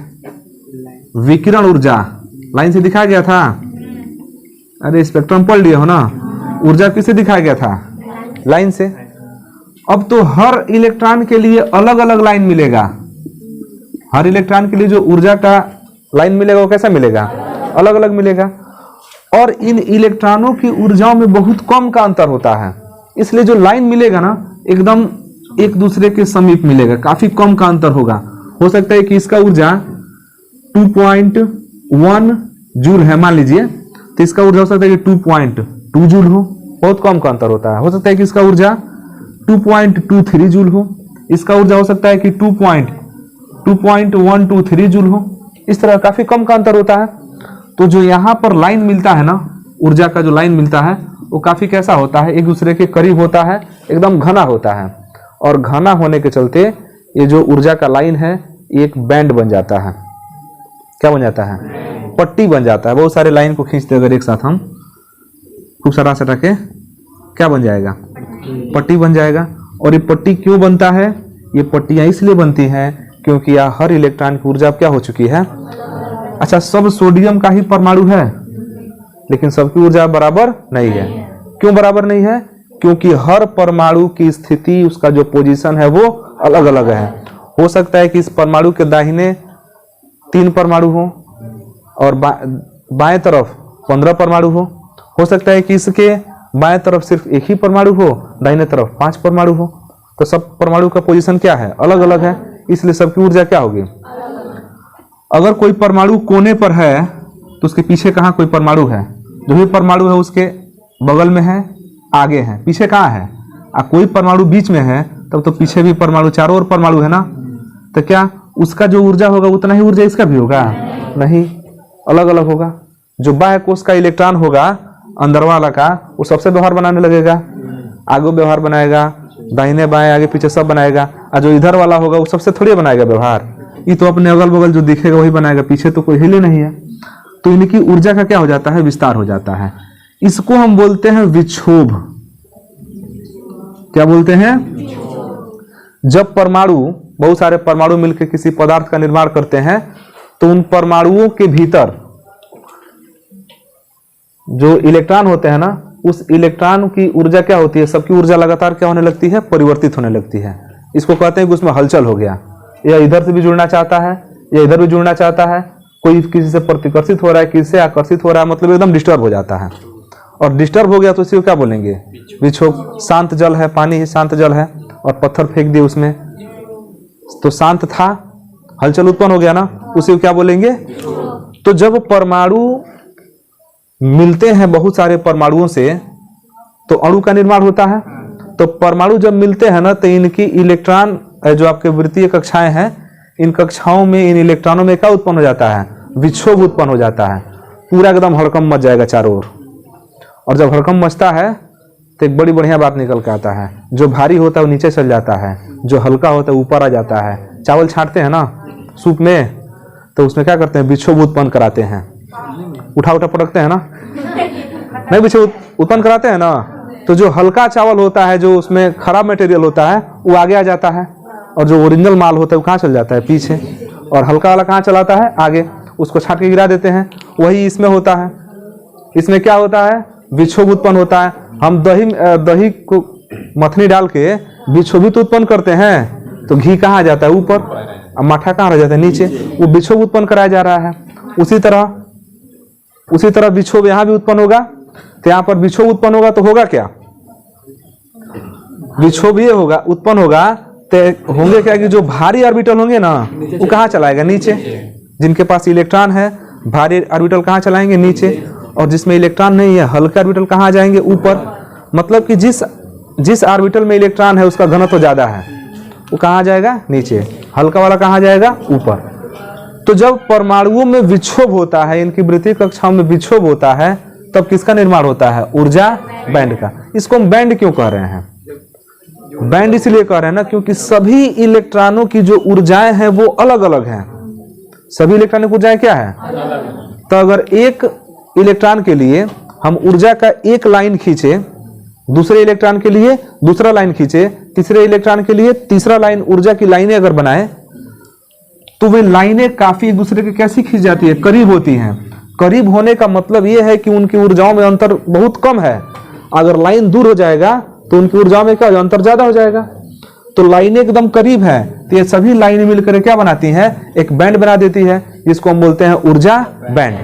विकिरण ऊर्जा लाइन से दिखाया गया था। अरे स्पेक्ट्रम पढ़ लिए हो ना, ऊर्जा किससे दिखाया गया था, लाइन से। अब तो हर इलेक्ट्रॉन के लिए अलग अलग लाइन मिलेगा। हर इलेक्ट्रॉन के लिए जो ऊर्जा का लाइन मिलेगा वो कैसा मिलेगा, अलग अलग मिलेगा। और इन इलेक्ट्रॉनों की ऊर्जाओं में बहुत कम का अंतर होता है। इसलिए जो लाइन मिलेगा ना एकदम एक दूसरे के समीप मिलेगा, काफी कम का अंतर होगा। हो सकता है कि इसका ऊर्जा 2.1 जूल है मान लीजिए, तो इसका ऊर्जा हो सकता है कि 2.2 जूल हो, बहुत कम का अंतर होता है। हो सकता है कि इसका ऊर्जा 2.23 जूल हो, इसका ऊर्जा हो सकता है कि 2.123 जूल हो, इस तरह काफी कम का अंतर होता है। तो जो यहाँ पर लाइन मिलता है ना, ऊर्जा का जो लाइन मिलता है वो काफी कैसा होता है, एक दूसरे के करीब होता है, एकदम घना होता है। और घना होने के चलते ये जो ऊर्जा का लाइन है एक बैंड बन जाता है। क्या बन जाता है? पट्टी बन जाता है। बहुत सारे लाइन को खींचते अगर एक साथ हम खूब सारा सटा के क्या बन जाएगा? पट्टी बन जाएगा। और ये पट्टी क्यों बनता है? ये पट्टियां इसलिए बनती हैं क्योंकि यह हर इलेक्ट्रॉन की ऊर्जा क्या हो चुकी है। अच्छा, सब सोडियम का ही परमाणु है लेकिन सबकी ऊर्जा बराबर नहीं है। क्यों बराबर नहीं है? क्योंकि हर परमाणु की स्थिति, उसका जो पोजीशन है वो अलग अलग है। हो सकता है कि इस परमाणु के दाहिने 3 परमाणु हो और बाएं तरफ 15 परमाणु हो सकता है कि इसके बाएं तरफ सिर्फ एक ही परमाणु हो, दाहिने तरफ 5 परमाणु हो। तो सब परमाणु का पोजीशन क्या है? अलग अलग है, इसलिए सबकी ऊर्जा क्या होगी? अगर कोई परमाणु कोने पर है तो उसके पीछे कहाँ कोई परमाणु है? जो भी परमाणु है उसके बगल में है, आगे है, पीछे कहाँ है? कोई परमाणु बीच में है तब तो पीछे भी परमाणु, चारों ओर परमाणु है ना। तो क्या उसका जो ऊर्जा होगा उतना ही ऊर्जा इसका भी होगा? नहीं, अलग अलग होगा। जो बाह्य कोश का इलेक्ट्रॉन होगा अंदर वाला का, वो सबसे व्यवहार बनाने लगेगा, आगे व्यवहार बनाएगा, दाहिने बाएं आगे पीछे सब बनाएगा। और जो इधर वाला होगा वो सबसे थोड़ी बनाएगा व्यवहार, ये तो अपने अगल बगल जो दिखेगा वही बनाएगा, पीछे तो कोई हिल ही नहीं है। तो इनकी ऊर्जा का क्या हो जाता है? विस्तार हो जाता है। इसको हम बोलते हैं विक्षोभ। क्या बोलते हैं? जब परमाणु, बहुत सारे परमाणु मिलकर किसी पदार्थ का निर्माण करते हैं तो उन परमाणुओं के भीतर जो इलेक्ट्रॉन होते हैं ना, उस इलेक्ट्रॉन की ऊर्जा क्या होती है? सबकी ऊर्जा लगातार क्या होने लगती है? परिवर्तित होने लगती है। इसको कहते हैं कि उसमें हलचल हो गया, या इधर से भी जुड़ना चाहता है या इधर भी जुड़ना चाहता है, कोई किसी से प्रतिकर्षित हो रहा है, किसी से आकर्षित हो रहा है, मतलब एकदम डिस्टर्ब हो जाता है। और डिस्टर्ब हो गया तो इसी को क्या बोलेंगे? विक्षोभ। शांत जल है, पानी ही शांत जल है और पत्थर फेंक दिए उसमें तो शांत था, हलचल उत्पन्न हो गया ना, उसी को क्या बोलेंगे? तो जब परमाणु मिलते हैं बहुत सारे परमाणुओं से तो अणु का निर्माण होता है। तो परमाणु जब मिलते हैं ना तो इनकी इलेक्ट्रॉन, जो आपके वृत्तीय कक्षाएं हैं, इन कक्षाओं में, इन इलेक्ट्रॉनों में क्या उत्पन्न हो जाता है? विक्षोभ उत्पन्न हो जाता है। पूरा एकदम हड़कंप मच जाएगा चारों ओर। और जब हड़कंप मचता है तो एक बड़ी बढ़िया बात निकल के आता है, जो भारी होता है वो नीचे चल जाता है, जो हल्का होता है ऊपर आ जाता है। चावल छांटते हैं ना सूप में, तो उसमें क्या करते हैं? विक्षोभ उत्पन्न कराते हैं, उठा उठा पटकते हैं ना, नहीं विक्षोभ उत्पन्न कराते हैं ना। तो जो हल्का चावल होता है, जो उसमें खराब मटेरियल होता है, वो आगे आ जाता है, और जो ओरिजिनल माल होता है वो कहाँ चल जाता है? पीछे। और हल्का वाला कहाँ चलाता है? आगे। उसको छाट के गिरा देते हैं। वही इसमें होता है। इसमें क्या होता है? विक्षोभ उत्पन्न होता है। हम दही को मथनी डाल के विक्षोभित उत्पन्न करते हैं तो घी कहाँ आ जाता है? ऊपर, और माठा कहाँ रह जाता है? नीचे। वो विक्षोभ उत्पन्न कराया जा रहा है। उसी तरह विक्षोभ यहाँ भी उत्पन्न होगा। तो यहाँ पर विक्षोभ उत्पन्न होगा तो होगा क्या? विक्षोभ ये होगा, उत्पन्न होगा तो होंगे क्या कि जो भारी ऑर्बिटल होंगे ना वो कहाँ चलाएगा? नीचे। जिनके पास इलेक्ट्रॉन है भारी ऑर्बिटल कहाँ चलाएंगे? नीचे। और जिसमें इलेक्ट्रॉन नहीं है हल्के ऑर्बिटल कहाँ जाएंगे? ऊपर। मतलब कि जिस ऑर्बिटल में इलेक्ट्रॉन है उसका घनत्व ज्यादा है, वो कहाँ जाएगा? नीचे। हल्का वाला कहाँ जाएगा? ऊपर। तो जब परमाणुओं में विक्षोभ होता है, इनकी वृत्तीय कक्षाओं में विक्षोभ होता है, तब किसका निर्माण होता है? ऊर्जा बैंड का। इसको हम बैंड क्यों कह रहे हैं? बैंड इसलिए कह रहे हैं ना क्योंकि सभी इलेक्ट्रॉनों की जो ऊर्जाएं हैं वो अलग अलग हैं। सभी इलेक्ट्रॉनिक ऊर्जाएं क्या है? तो अगर एक इलेक्ट्रॉन के लिए हम ऊर्जा का एक लाइन खींचे, दूसरे इलेक्ट्रॉन के लिए दूसरा लाइन खींचे, तीसरे इलेक्ट्रॉन के लिए तीसरा लाइन, ऊर्जा की लाइनें अगर बनाए तो वे लाइनें काफी एक दूसरे के कैसी खींच जाती है? करीब होती हैं। करीब होने का मतलब यह है कि उनकी ऊर्जाओं में अंतर बहुत कम है। अगर लाइन दूर हो जाएगा तो उनकी ऊर्जाओं में क्या हो? अंतर ज्यादा हो जाएगा। तो लाइनें एकदम करीब है तो ये सभी लाइनें मिलकर क्या बनाती हैं? एक बैंड बना देती है, जिसको हम बोलते हैं ऊर्जा बैंड।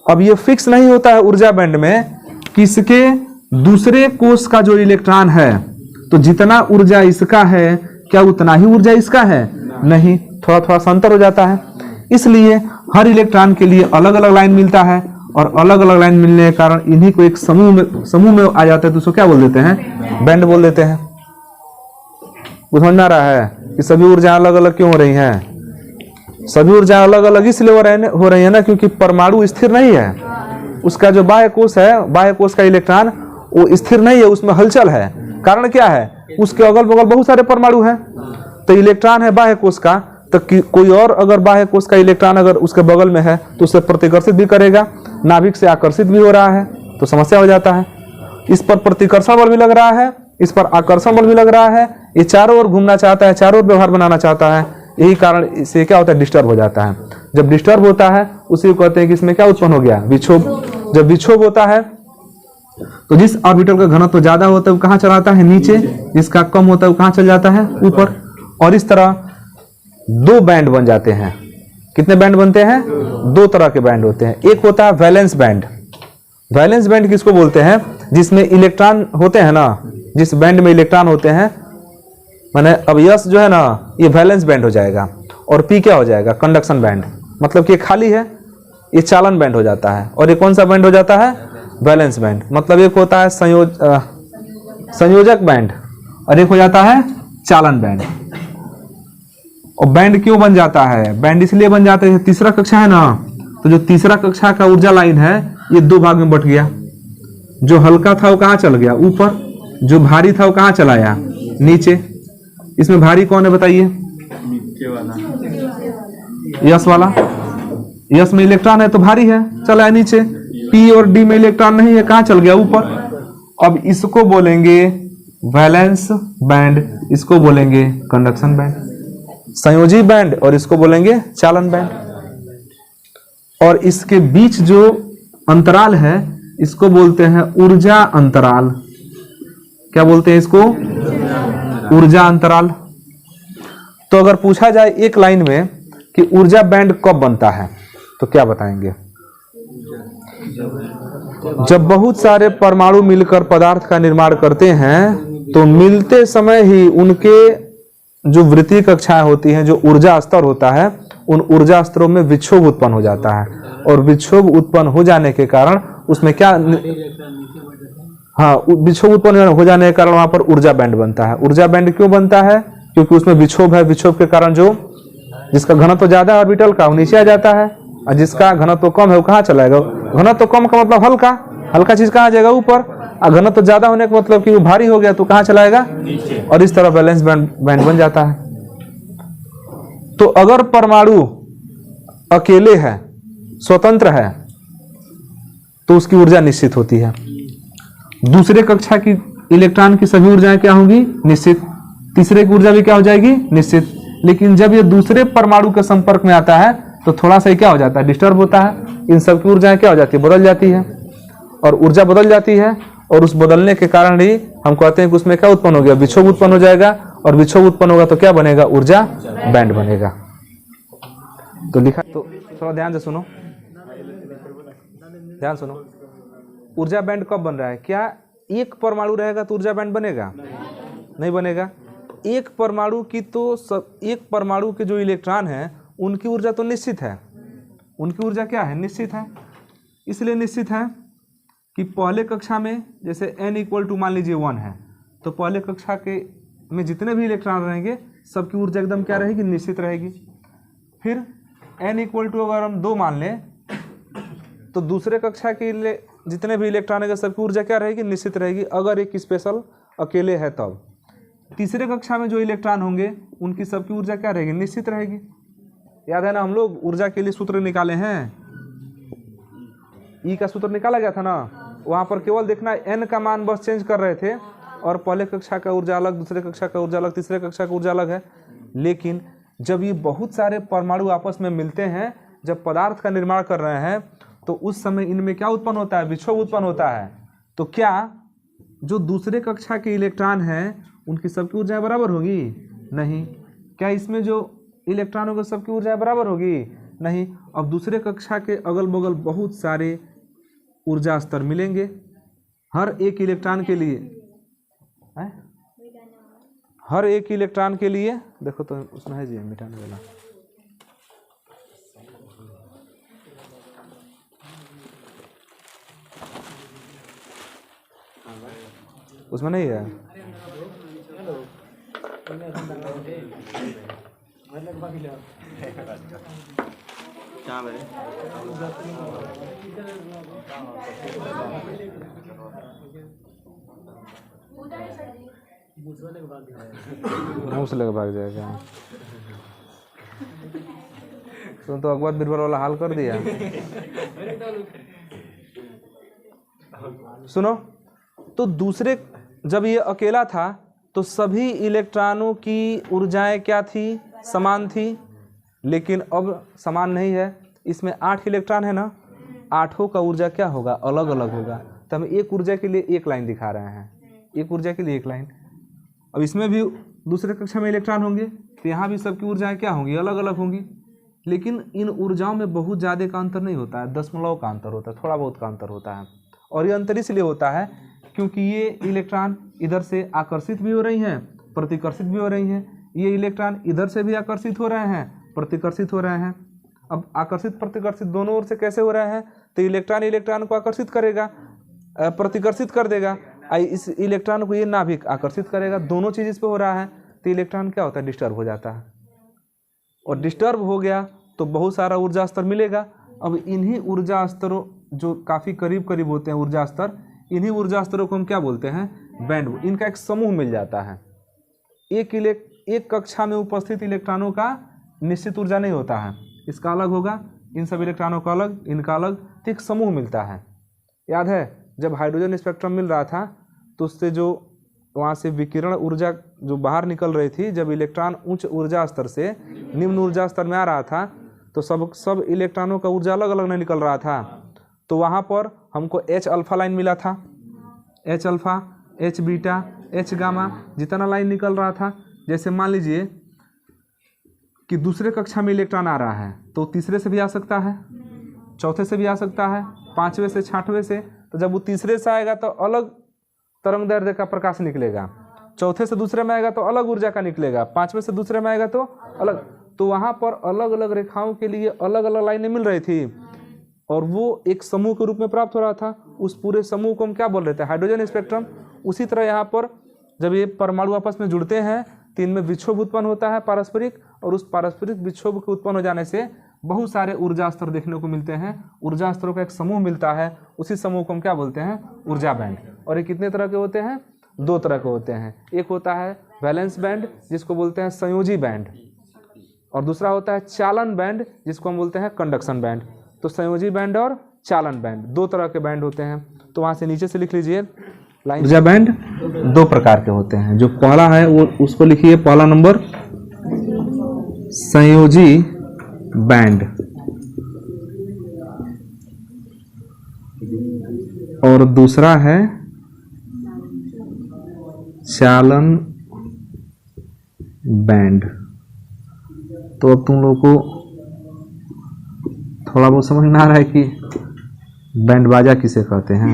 अब ये फिक्स नहीं होता है ऊर्जा बैंड में किसके दूसरे कोष का जो इलेक्ट्रॉन है, तो जितना ऊर्जा इसका है क्या उतना ही ऊर्जा इसका है? नहीं, थोड़ा थोड़ा सा अंतर हो जाता है। इसलिए हर इलेक्ट्रॉन के लिए अलग अलग लाइन मिलता है, और अलग अलग लाइन मिलने के कारण इन्हीं को एक समूह में आ जाते हैं, तो उसको क्या बोल देते हैं? बैंड बोल देते हैं। वो समझ में आ रहा है कि सभी ऊर्जा अलग अलग क्यों हो रही हैं? सभी ऊर्जा अलग अलग इसलिए हो रही है ना, क्योंकि परमाणु स्थिर नहीं है। उसका जो बाह्य कोष है, बाह्य कोष का इलेक्ट्रॉन वो स्थिर नहीं है, उसमें हलचल है। कारण क्या है? उसके अगल बगल बहुत सारे परमाणु हैं। तो इलेक्ट्रॉन है बाह्य कोष का, तो कोई और अगर बाह्य कोष का इलेक्ट्रॉन अगर उसके बगल में है तो उसे प्रतिकर्षित भी करेगा, नाभिक से आकर्षित भी हो रहा है, तो समस्या हो जाता है। इस पर प्रतिकर्षण बल भी लग रहा है, इस पर आकर्षण बल भी लग रहा है, ये चारों ओर घूमना चाहता है, चारों ओर व्यवहार बनाना चाहता है। यही कारण इससे क्या होता है? डिस्टर्ब हो जाता है। जब डिस्टर्ब होता है उसी को कहते हैं कि इसमें क्या उत्पन्न हो गया? विक्षोभ। जब विक्षोभ होता है तो जिस ऑर्बिटल का घनत्व ज्यादा होता है वो कहाँ चलाता है? नीचे। जिसका कम होता है वो कहाँ चल जाता है? ऊपर। और इस तरह दो बैंड बन जाते हैं। कितने बैंड बनते हैं? दो तरह के बैंड होते हैं। एक होता है वैलेंस बैंड। वैलेंस बैंड किसको बोलते हैं? जिसमें इलेक्ट्रॉन होते हैं ना, जिस बैंड में इलेक्ट्रॉन होते हैं, माने अब यस जो है ना, ये वैलेंस बैंड हो जाएगा, और पी क्या हो जाएगा? Conduction band. मतलब कि खाली है, ये चालन बैंड हो जाता है। और ये कौन सा बैंड हो जाता है? Valence band. मतलब एक होता है संयोजक बैंड, और एक हो जाता है चालन बैंड। और बैंड क्यों बन जाता है? बैंड इसलिए बन जाता है, तीसरा कक्षा है ना, तो जो तीसरा कक्षा का ऊर्जा लाइन है ये दो भाग में बट गया। जो हल्का था वो कहाँ चल गया? ऊपर। जो भारी था वो कहाँ चला गया? नीचे। इसमें भारी कौन है बताइए? यस वाला। यस में इलेक्ट्रॉन है तो भारी है, चला है नीचे। पी और डी में इलेक्ट्रॉन नहीं है, कहाँ चल गया? ऊपर। अब इसको बोलेंगे वैलेंस बैंड, इसको बोलेंगे कंडक्शन बैंड, संयोजी बैंड, और इसको बोलेंगे चालन बैंड। और इसके बीच जो अंतराल है इसको बोलते हैं ऊर्जा अंतराल। क्या बोलते हैं इसको? ऊर्जा अंतराल। तो अगर पूछा जाए एक लाइन में कि ऊर्जा बैंड कब बनता है, तो क्या बताएंगे? जब बहुत सारे परमाणु मिलकर पदार्थ का निर्माण करते हैं, तो मिलते समय ही उनके जो वृत्तीय कक्षाएं होती हैं, जो ऊर्जा स्तर होता है, उन ऊर्जा स्तरों में विक्षोभ उत्पन्न हो जाता है। और विक्षोभ उत्पन्न हो जाने के कारण उसमें क्या, हाँ, विक्षोभ उत्पन्न हो जाने के कारण वहां पर ऊर्जा बैंड बनता है। ऊर्जा बैंड क्यों बनता है? क्योंकि उसमें विक्षोभ है। विक्षोभ के कारण जो जिसका घनत्व ज्यादा है ऑर्बिटल का, वो नीचे आ जाता है, और जिसका घनत्व कम है वो कहाँ चला जाएगा? घनत्व कम का मतलब हल्का, हल्का चीज कहाँ जाएगा? ऊपर। और घनत्व ज्यादा होने का मतलब कि वो भारी हो गया तो कहाँ चलाएगा? और इस तरह बैलेंस बैंड बन जाता है। तो अगर परमाणु अकेले है, स्वतंत्र है, तो उसकी ऊर्जा निश्चित होती है। दूसरे कक्षा की इलेक्ट्रॉन की सभी ऊर्जाएं क्या होंगी? निश्चित। तीसरे की ऊर्जा भी क्या हो जाएगी? निश्चित। लेकिन जब ये दूसरे परमाणु के संपर्क में आता है तो थोड़ा सा क्या हो जाता है? डिस्टर्ब होता है। इन सब की ऊर्जाएं क्या हो जाती है? बदल जाती है। और ऊर्जा बदल जाती है, और उस बदलने के कारण ही हम कहते हैं कि उसमें क्या उत्पन्न हो गया? विक्षोभ उत्पन्न हो जाएगा। और विक्षोभ उत्पन्न होगा तो क्या बनेगा? ऊर्जा बैंड बनेगा। तो लिखा, तो थोड़ा ध्यान से सुनो, ध्यान सुनो। ऊर्जा बैंड कब बन रहा है? क्या एक परमाणु रहेगा तो ऊर्जा बैंड बनेगा? नहीं बनेगा। एक परमाणु की तो सब, एक परमाणु के जो इलेक्ट्रॉन है उनकी ऊर्जा तो निश्चित है। उनकी ऊर्जा क्या है? निश्चित है। इसलिए निश्चित है कि पहले कक्षा में जैसे n इक्वल टू मान लीजिए 1 है, तो पहले कक्षा के में जितने भी इलेक्ट्रॉन रहेंगे सबकी ऊर्जा एकदम क्या रहेगी? निश्चित रहेगी। फिर n इक्वल टू अगर हम 2 मान लें, तो दूसरे कक्षा के लिए जितने भी इलेक्ट्रॉन है सबकी ऊर्जा क्या रहेगी? निश्चित रहेगी, अगर एक स्पेशल अकेले है तब। तीसरे कक्षा में जो इलेक्ट्रॉन होंगे उनकी सबकी ऊर्जा क्या रहेगी? निश्चित रहेगी। याद है ना, हम लोग ऊर्जा के लिए सूत्र निकाले हैं, ई का सूत्र निकाला गया था ना, वहां पर केवल देखना n का मान बस चेंज कर रहे थे, और पहले कक्षा का ऊर्जा अलग, दूसरे कक्षा का ऊर्जा अलग, तीसरे कक्षा का ऊर्जा अलग है। लेकिन जब ये बहुत सारे परमाणु आपस में मिलते हैं, जब पदार्थ का निर्माण कर रहे हैं, तो उस समय इनमें क्या उत्पन्न होता है? विक्षोभ उत्पन्न होता है। तो क्या जो दूसरे कक्षा के इलेक्ट्रॉन हैं उनकी सबकी ऊर्जा बराबर होगी? नहीं। क्या इसमें जो इलेक्ट्रॉन होगा सबकी ऊर्जा बराबर होगी? नहीं। अब दूसरे कक्षा के अगल बगल बहुत सारे ऊर्जा स्तर मिलेंगे, हर एक इलेक्ट्रॉन के लिए है? हर एक इलेक्ट्रॉन के लिए देखो तो उसमें है जी मिटाने वाला, उसमें नहीं है। मुँह से लगा भाग जाएगा। तो अकबर बीरबल वाला हाल कर दिया। सुनो, तो दूसरे जब ये अकेला था तो सभी इलेक्ट्रॉनों की ऊर्जाएं क्या थी? समान थी। लेकिन अब समान नहीं है। इसमें 8 इलेक्ट्रॉन है ना, 8 का ऊर्जा क्या होगा? अलग अलग होगा। तो हम एक ऊर्जा के लिए एक लाइन दिखा रहे हैं, एक ऊर्जा के लिए एक लाइन। अब इसमें भी दूसरे कक्षा में इलेक्ट्रॉन होंगे तो यहाँ भी सबकी ऊर्जाएं क्या होंगी? अलग अलग होंगी। लेकिन इन ऊर्जाओं में बहुत ज़्यादा का अंतर नहीं होता है, दशमलव का अंतर होता है, थोड़ा बहुत का अंतर होता है। और ये अंतर इसलिए होता है क्योंकि ये इलेक्ट्रॉन इधर से आकर्षित भी हो रही हैं, प्रतिकर्षित भी हो रही हैं। ये इलेक्ट्रॉन इधर से भी आकर्षित हो रहे हैं, प्रतिकर्षित हो रहे हैं। अब आकर्षित प्रतिकर्षित दोनों ओर से कैसे हो रहे हैं? तो इलेक्ट्रॉन इलेक्ट्रॉन को आकर्षित करेगा, प्रतिकर्षित कर देगा। इस इलेक्ट्रॉन को ये नाभिक आकर्षित करेगा। दोनों चीज़ इस पर हो रहा है तो इलेक्ट्रॉन क्या होता है? डिस्टर्ब हो जाता है। और डिस्टर्ब हो गया तो बहुत सारा ऊर्जा स्तर मिलेगा। अब इन्हीं ऊर्जा स्तरों जो काफ़ी करीब करीब होते हैं ऊर्जा स्तर, इन्हीं ऊर्जा स्तरों को हम क्या बोलते हैं? बैंड। इनका एक समूह मिल जाता है। एक कक्षा में उपस्थित इलेक्ट्रॉनों का निश्चित ऊर्जा नहीं होता है, इसका अलग होगा, इन सब इलेक्ट्रॉनों का अलग, इनका अलग, तो एक समूह मिलता है। याद है जब हाइड्रोजन स्पेक्ट्रम मिल रहा था तो उससे जो वहाँ से विकिरण ऊर्जा जो बाहर निकल रही थी, जब इलेक्ट्रॉन उच्च ऊर्जा स्तर से निम्न ऊर्जा स्तर में आ रहा था तो सब इलेक्ट्रॉनों का ऊर्जा अलग अलग नहीं निकल रहा था। तो वहाँ पर हमको H अल्फा लाइन मिला था, H alpha, H beta, H gamma, जितना लाइन निकल रहा था। जैसे मान लीजिए कि दूसरे कक्षा में इलेक्ट्रॉन आ रहा है तो तीसरे से भी आ सकता है, चौथे से भी आ सकता है, 5वें से, 6वें से। तो जब वो तीसरे से आएगा तो अलग तरंग दैर्ध्य का प्रकाश निकलेगा, चौथे से दूसरे में आएगा तो अलग ऊर्जा का निकलेगा, 5वें से दूसरे में आएगा तो अलग। तो वहाँ पर अलग अलग रेखाओं के लिए अलग अलग लाइनें मिल रही थी और वो एक समूह के रूप में प्राप्त हो रहा था। उस पूरे समूह को हम क्या बोल रहे थे? Hydrogen spectrum. उसी तरह यहाँ पर जब ये परमाणु आपस में जुड़ते हैं तो इनमें विक्षोभ उत्पन्न होता है पारस्परिक, और उस पारस्परिक विक्षोभ के उत्पन्न हो जाने से बहुत सारे ऊर्जा स्तर देखने को मिलते हैं। ऊर्जा स्तरों का एक समूह मिलता है, उसी समूह को हम क्या बोलते हैं? ऊर्जा बैंड। और ये कितने तरह के होते हैं? 2 तरह के होते हैं। एक होता है वैलेंस बैंड जिसको बोलते हैं संयोजी बैंड, और दूसरा होता है चालन बैंड जिसको हम बोलते हैं कंडक्शन बैंड। तो संयोजी बैंड और चालन बैंड 2 तरह के बैंड होते हैं। तो वहाँ से नीचे से लिख लीजिए लाइन। ऊर्जा बैंड 2 प्रकार के होते हैं। जो पहला है वो उसको लिखिए, पहला नंबर संयोजी बैंड, और दूसरा है चालन बैंड। तो अब तुम लोग को थोड़ा बहुत समझ में आ रहा है कि बैंड बाजा किसे कहते हैं।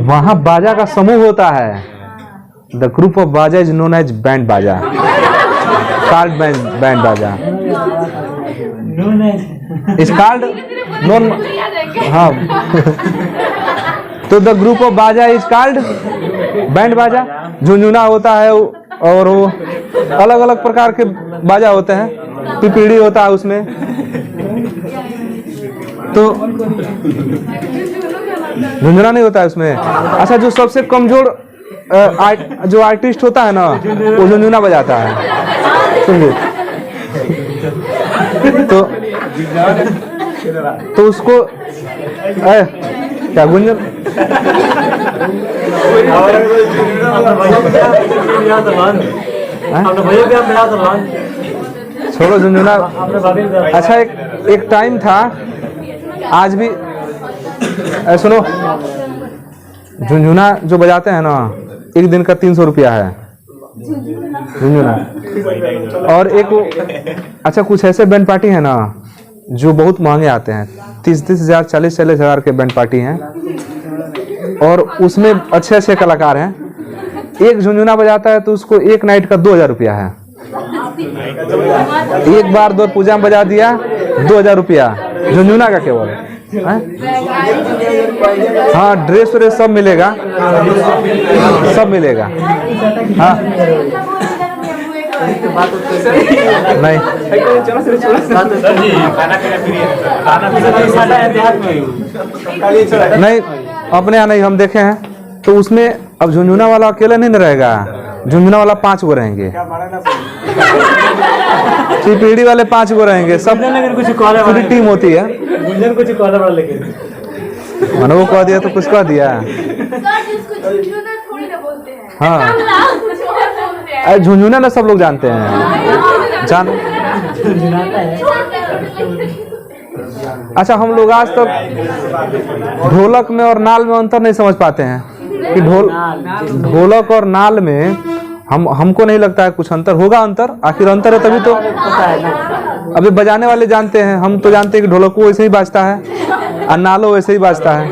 वहां बाजा का समूह होता है। द ग्रुप ऑफ बाजा इज नोन एज बैंड बाजा, कॉल्ड बैंड बाजा इज कॉल्ड नॉन। हाँ तो द ग्रुप ऑफ बाजा इज कॉल्ड बैंड बाजा। झुनझुना होता है और वो अलग अलग प्रकार के बाजा होते हैं, पिपीड़ी होता है उसमें। तो झुंझुना नहीं होता है उसमें। अच्छा, जो सबसे कमजोर जो आर्टिस्ट होता है ना वो झुनझुना बजाता है, समझे? तो उसको क्या गुंजन छोड़ो झुनझुना। अच्छा, एक टाइम था, आज भी सुनो, झुनझुना जो बजाते हैं ना, एक दिन का 300 रुपया है झुनझुना। और एक अच्छा कुछ ऐसे बैंड पार्टी है ना जो बहुत महंगे आते हैं, 30-30 हज़ार 40-40 हज़ार के बैंड पार्टी हैं, और उसमें अच्छे अच्छे कलाकार हैं। एक झुनझुना बजाता है तो उसको एक नाइट का 2000 रुपया है। एक बार 2 पूजा में बजा दिया 2000 रुपया झुनझुना का केवल। हाँ, ड्रेस व्रेस सब मिलेगा, सब मिलेगा। हाँ नहीं नहीं, अपने यहाँ नहीं, हम देखे हैं। तो उसमें अब झुनझुना वाला अकेला नहीं न रहेगा, झुनझुना वाला 5 गो रहेंगे, पीढ़ी वाले 5 गो रहेंगे, सब पूरी टीम होती है। मैंने वो कह दिया तो कुछ कह दिया। हाँ, झुनझुना ना सब लोग जानते हैं, जान। अच्छा, हम लोग आज तक ढोलक में और नाल में अंतर नहीं समझ पाते हैं कि ढोलक और नाल में हमको नहीं लगता है कुछ अंतर होगा। अंतर आखिर अंतर है तभी तो। अभी बजाने वाले जानते हैं, हम तो जानते हैं कि ढोलक वैसे ही बाजता है और नालो वैसे ही बाजता है।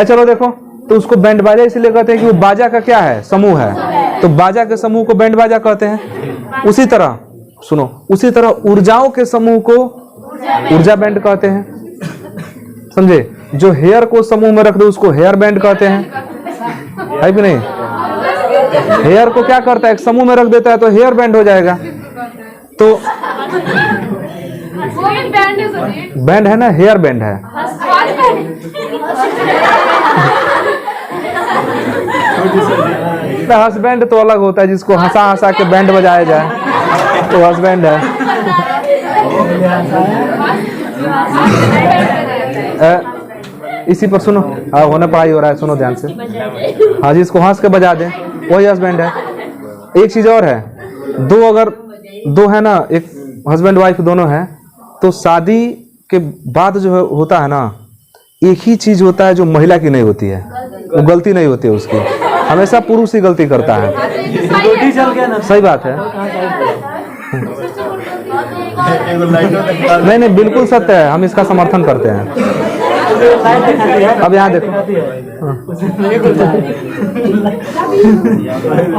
चलो देखो, तो उसको बैंड बाजा इसलिए कहते हैं कि वो बाजा का क्या है, समूह है। तो बाजा के समूह को बैंड बाजा कहते हैं। उसी तरह सुनो, उसी तरह ऊर्जाओं के समूह को ऊर्जा बैंड कहते हैं, समझे। जो हेयर को समूह में रख दो उसको हेयर बैंड कहते हैं, है कि नहीं। हेयर को क्या करता है, एक समूह में रख देता है तो हेयर बैंड हो जाएगा। तो बैंड है ना, हेयर बैंड है। हस्बैंड तो अलग होता है, जिसको हंसा हंसा के बैंड बजाया जाए तो हस्बैंड है। इसी पर सुनो, होने पढ़ाई हो रहा है, सुनो ध्यान से। हाँ, जिसको हंस के बजा दे वही हस्बैंड है। एक चीज और है, अगर दो है ना, एक हस्बैंड वाइफ दोनों है, तो शादी के बाद जो होता है ना, एक ही चीज होता है जो महिला की नहीं होती है, वो गलती नहीं होती है उसकी, हमेशा पुरुष ही गलती करता है। सही बात है। नहीं नहीं, बिल्कुल सत्य है, हम इसका समर्थन करते हैं। अब यहाँ देखो,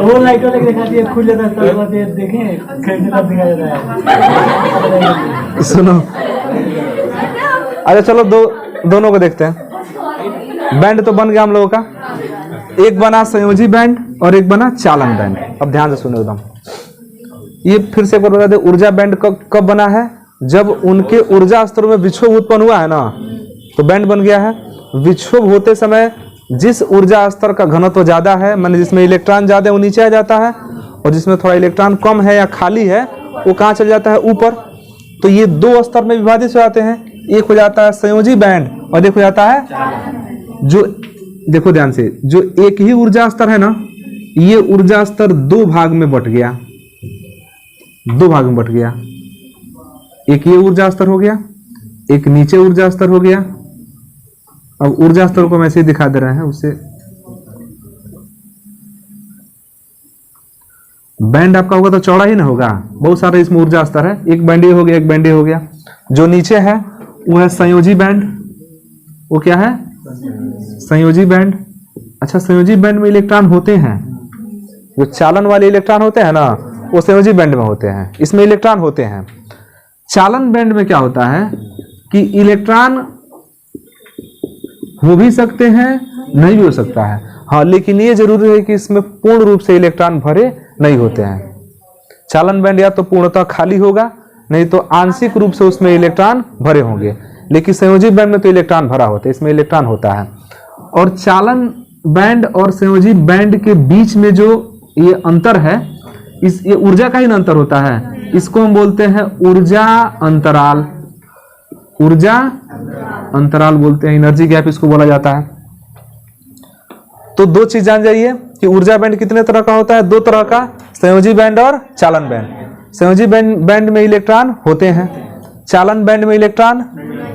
वो लाइट वाले दिखाती है, खुल जाता है, देखें सुनो। अच्छा चलो, दोनों को देखते हैं। बैंड तो बन गया हम लोगों का, एक बना संयोजी बैंड और एक बना चालन बैंड। अब ध्यान से सुनो एकदम, ये फिर से एक बार बता दे। ऊर्जा बैंड कब बना है, जब उनके ऊर्जा स्तरों में विक्षोभ उत्पन्न हुआ है ना, तो बैंड बन गया है। विक्षोभ होते समय जिस ऊर्जा स्तर का घनत्व ज्यादा है, माने जिसमें इलेक्ट्रॉन ज्यादा है, वो नीचे आ जाता है, और जिसमें थोड़ा इलेक्ट्रॉन कम है या खाली है वो कहाँ चल जाता है, ऊपर। तो ये 2 स्तर में विभाजित हो जाते हैं, एक हो जाता है संयोजी बैंड और एक हो जाता है जो, देखो ध्यान से, जो एक ही ऊर्जा स्तर है ना, ये ऊर्जा स्तर 2 भाग में बट गया, 2 भाग में बट गया। एक ये ऊर्जा स्तर हो गया, एक नीचे ऊर्जा स्तर हो गया। अब ऊर्जा स्तर को हम ऐसे ही दिखा दे रहे हैं, उससे बैंड आपका होगा तो चौड़ा ही ना होगा, बहुत सारे इसमें ऊर्जा स्तर है। एक बैंड ये हो गया, एक बैंड ये हो गया। जो नीचे है वो है संयोजी बैंड, वो क्या है, संयोजी बैंड। अच्छा, संयोजी बैंड में इलेक्ट्रॉन होते हैं, जो चालन वाले इलेक्ट्रॉन होते हैं ना, वो संयोजी बैंड में होते हैं, इसमें इलेक्ट्रॉन होते हैं। चालन बैंड में क्या होता है कि इलेक्ट्रॉन हो भी सकते हैं, नहीं भी हो सकता है। हाँ, लेकिन ये जरूरी है कि इसमें पूर्ण रूप से इलेक्ट्रॉन भरे नहीं होते हैं। चालन बैंड या तो पूर्णतः खाली होगा, नहीं तो आंशिक रूप से उसमें इलेक्ट्रॉन भरे होंगे। लेकिन संयोजी बैंड में तो इलेक्ट्रॉन भरा होता है, इसमें इलेक्ट्रॉन होता है। और चालन बैंड और संयोजी बैंड के बीच में जो ये अंतर है, ये ऊर्जा का ही अंतर होता है, इसको हम बोलते हैं ऊर्जा अंतराल। ऊर्जा अंतराल बोलते हैं, एनर्जी गैप इसको बोला जाता है। तो 2 चीज जान जाइए कि ऊर्जा बैंड कितने तरह का होता है, 2 तरह का, संयोजी बैंड और चालन बैंड। संयोजी बैंड में इलेक्ट्रॉन होते हैं, चालन बैंड में इलेक्ट्रॉन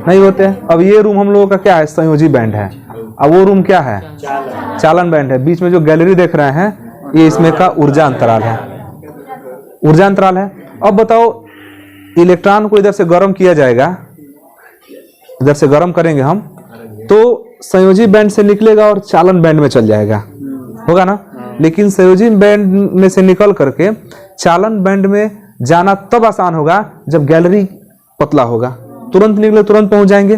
नहीं होते हैं। अब ये रूम हम लोगों का क्या है, संयोजी बैंड है, अब वो रूम क्या है, चालन बैंड है। बीच में जो गैलरी देख रहे हैं, ये इसमें का ऊर्जा अंतराल है, ऊर्जा अंतराल है। अब बताओ, इलेक्ट्रॉन को इधर से गर्म किया जाएगा, इधर से गर्म करेंगे हम, तो संयोजी बैंड से निकलेगा और चालन बैंड में चल जाएगा, होगा ना। लेकिन संयोजी बैंड में से निकल करके चालन बैंड में जाना तब आसान होगा जब गैलरी पतला होगा, तुरंत निकले तुरंत पहुंच जाएंगे।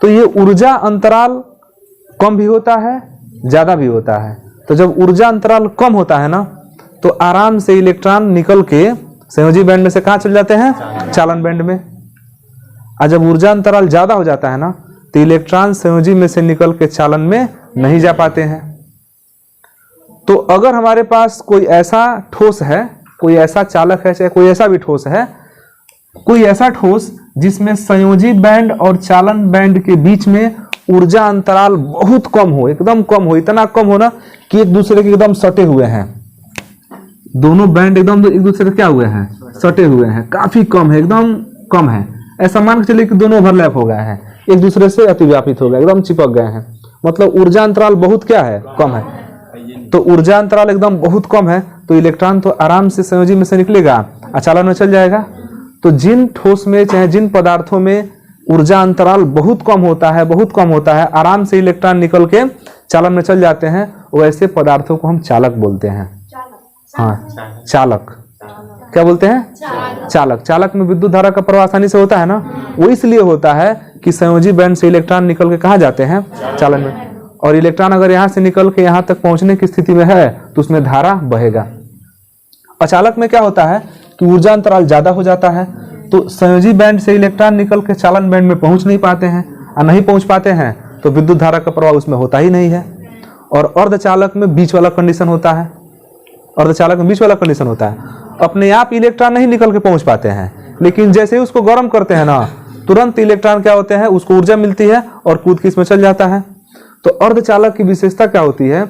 तो ये ऊर्जा अंतराल कम भी होता है, ज्यादा भी होता है। तो जब ऊर्जा अंतराल कम होता है ना, तो आराम से इलेक्ट्रॉन निकल के संयोजी बैंड में से कहां चल जाते हैं, चालन बैंड में। और जब ऊर्जा अंतराल ज्यादा हो जाता है ना, तो इलेक्ट्रॉन संयोजी में से निकल के चालन में नहीं जा पाते हैं। तो अगर हमारे पास कोई ऐसा ठोस है, कोई ऐसा चालक है, चाहे कोई ऐसा भी ठोस है, कोई ऐसा ठोस जिसमें संयोजी बैंड और चालन बैंड के बीच में ऊर्जा अंतराल बहुत कम हो, एकदम कम हो, इतना कम हो ना कि एक दूसरे के एकदम सटे हुए हैं, दोनों बैंड एकदम एक दूसरे के क्या हुए हैं, सटे हुए हैं, काफी कम है, एकदम कम है। ऐसा मान के चलिए कि दोनों ओवरलैप हो गए हैं, एक दूसरे से अतिव्यापित हो गए, एकदम चिपक गए हैं, मतलब ऊर्जा अंतराल बहुत क्या है, कम है। तो ऊर्जा अंतराल एकदम बहुत कम है, तो इलेक्ट्रॉन तो आराम से संयोजी में से निकलेगा और चालन में चल जाएगा। तो जिन ठोस में चाहे जिन पदार्थों में ऊर्जा अंतराल बहुत कम होता है, बहुत कम होता है, आराम से इलेक्ट्रॉन निकल के चालन में चल जाते हैं, वैसे पदार्थों को हम चालक बोलते हैं। हाँ, चालक क्या बोलते हैं, चालक। चालक में विद्युत धारा का प्रवाह आसानी से होता है ना, वो इसलिए होता है कि संयोजी बैंड से इलेक्ट्रॉन निकल के कहाँ जाते हैं, चालन में। और इलेक्ट्रॉन अगर यहाँ से निकल के यहाँ तक पहुंचने की स्थिति में है तो उसमें धारा बहेगा। अचालक में क्या होता है कि ऊर्जा अंतराल ज्यादा हो जाता है, तो संयोजी बैंड से इलेक्ट्रॉन निकल के चालन बैंड में पहुंच नहीं पाते हैं, और नहीं पहुंच पाते हैं तो विद्युत धारा का प्रवाह उसमें होता ही नहीं है। और अर्धचालक में बीच वाला कंडीशन होता है, अर्धचालक में बीच वाला कंडीशन होता है, अपने आप इलेक्ट्रॉन नहीं निकल के पहुंच पाते हैं, लेकिन जैसे ही उसको गर्म करते हैं ना, तुरंत इलेक्ट्रॉन क्या होते हैं, उसको ऊर्जा मिलती है और कूद के इसमें चल जाता है। तो अर्धचालक की विशेषता क्या होती है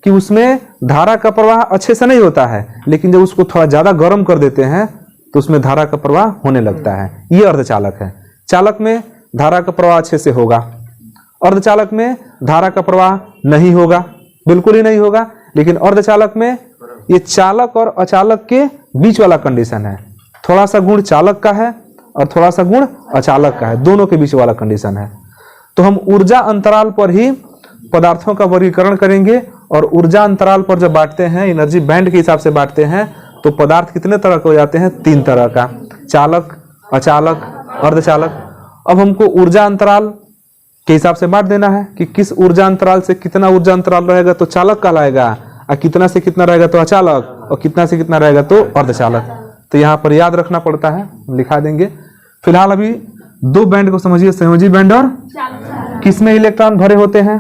कि उसमें धारा का प्रवाह अच्छे से नहीं होता है, लेकिन जब उसको थोड़ा ज्यादा गर्म कर देते हैं तो उसमें धारा का प्रवाह होने लगता है। ये अर्धचालक है। चालक में धारा का प्रवाह अच्छे से होगा, अर्धचालक में धारा का प्रवाह नहीं होगा, बिल्कुल ही नहीं होगा। लेकिन अर्धचालक में ये चालक और अचालक के बीच वाला कंडीशन है, थोड़ा सा गुण चालक का है और थोड़ा सा गुण अचालक का है, दोनों के बीच वाला कंडीशन है। तो हम ऊर्जा अंतराल पर ही पदार्थों का वर्गीकरण करेंगे, और ऊर्जा अंतराल पर जब बांटते हैं, एनर्जी बैंड के हिसाब से बांटते हैं, तो पदार्थ कितने तरह के हो जाते हैं, 3 तरह का, चालक, अचालक, अर्धचालक। अब हमको ऊर्जा अंतराल के हिसाब से बांट देना है कि किस ऊर्जा अंतराल से कितना ऊर्जा अंतराल रहेगा तो चालक कहलाएगा, और कितना से कितना रहेगा तो अचालक, और कितना से कितना रहेगा तो अर्धचालक। तो यहाँ पर याद रखना पड़ता है, लिखा देंगे। फिलहाल अभी 2 बैंड को समझिए, संयोजी बैंड और किसमें इलेक्ट्रॉन भरे होते हैं,